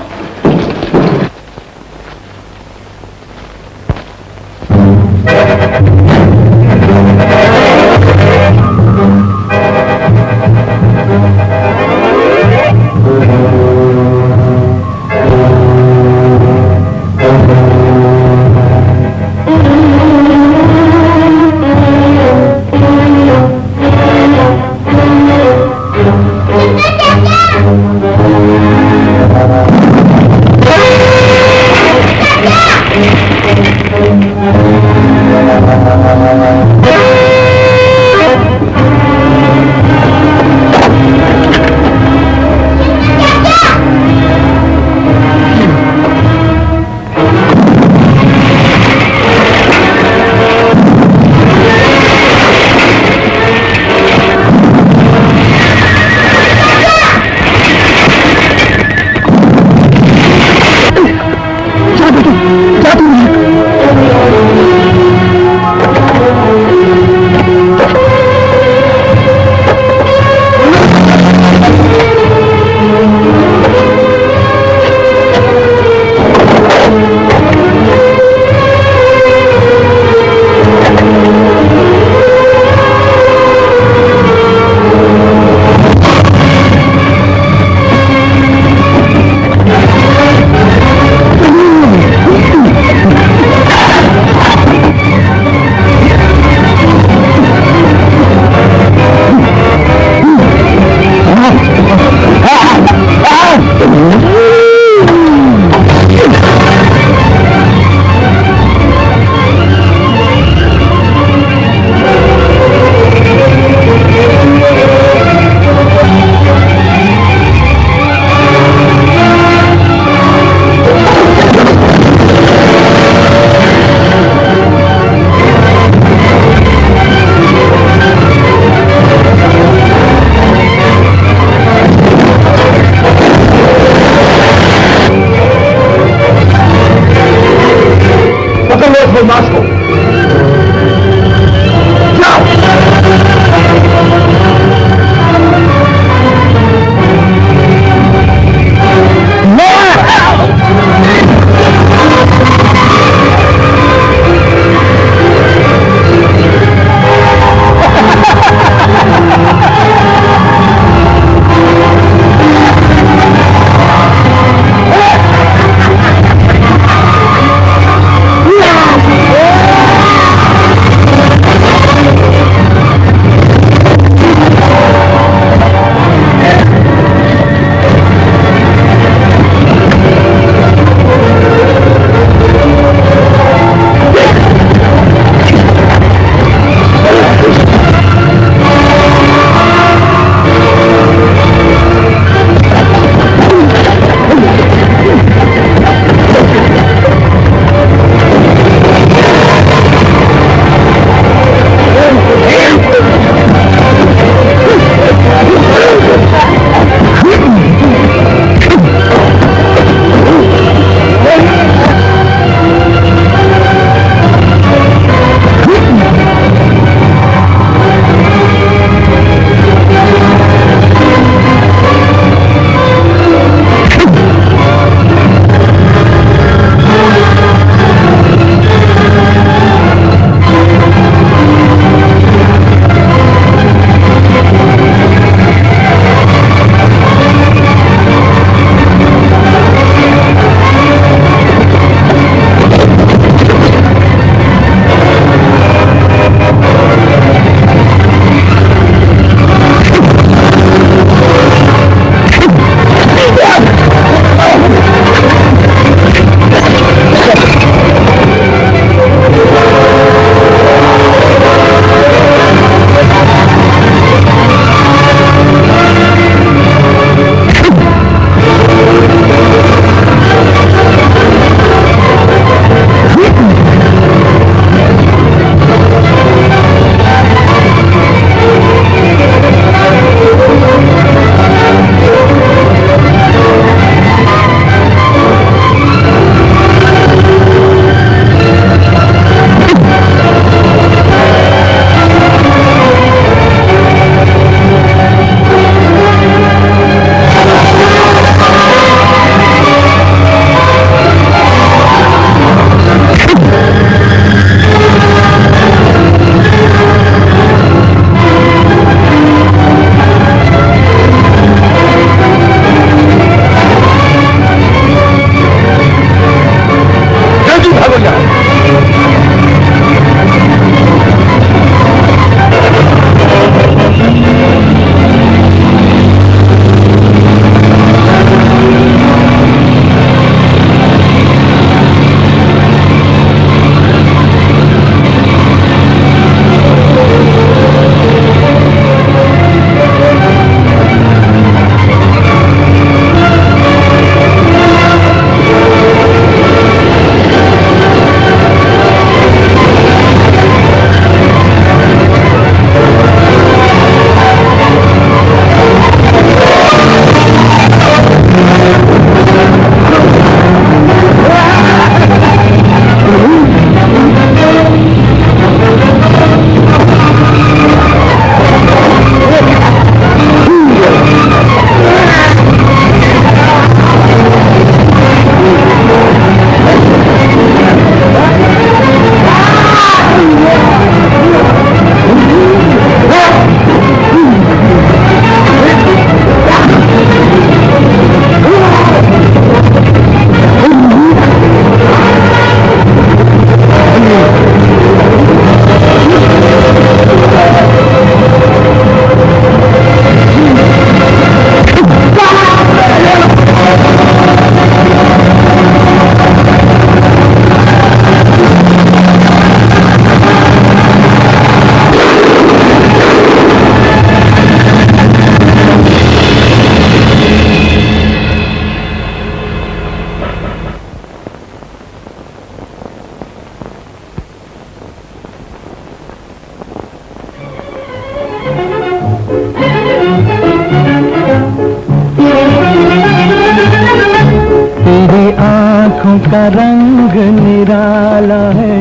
का रंग निराला है,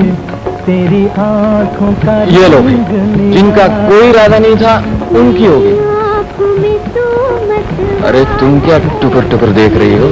तेरी आंखों का ये लोग जिनका कोई इरादा नहीं था उनकी होगी। अरे तुम क्या टुकर टुकर देख रही हो?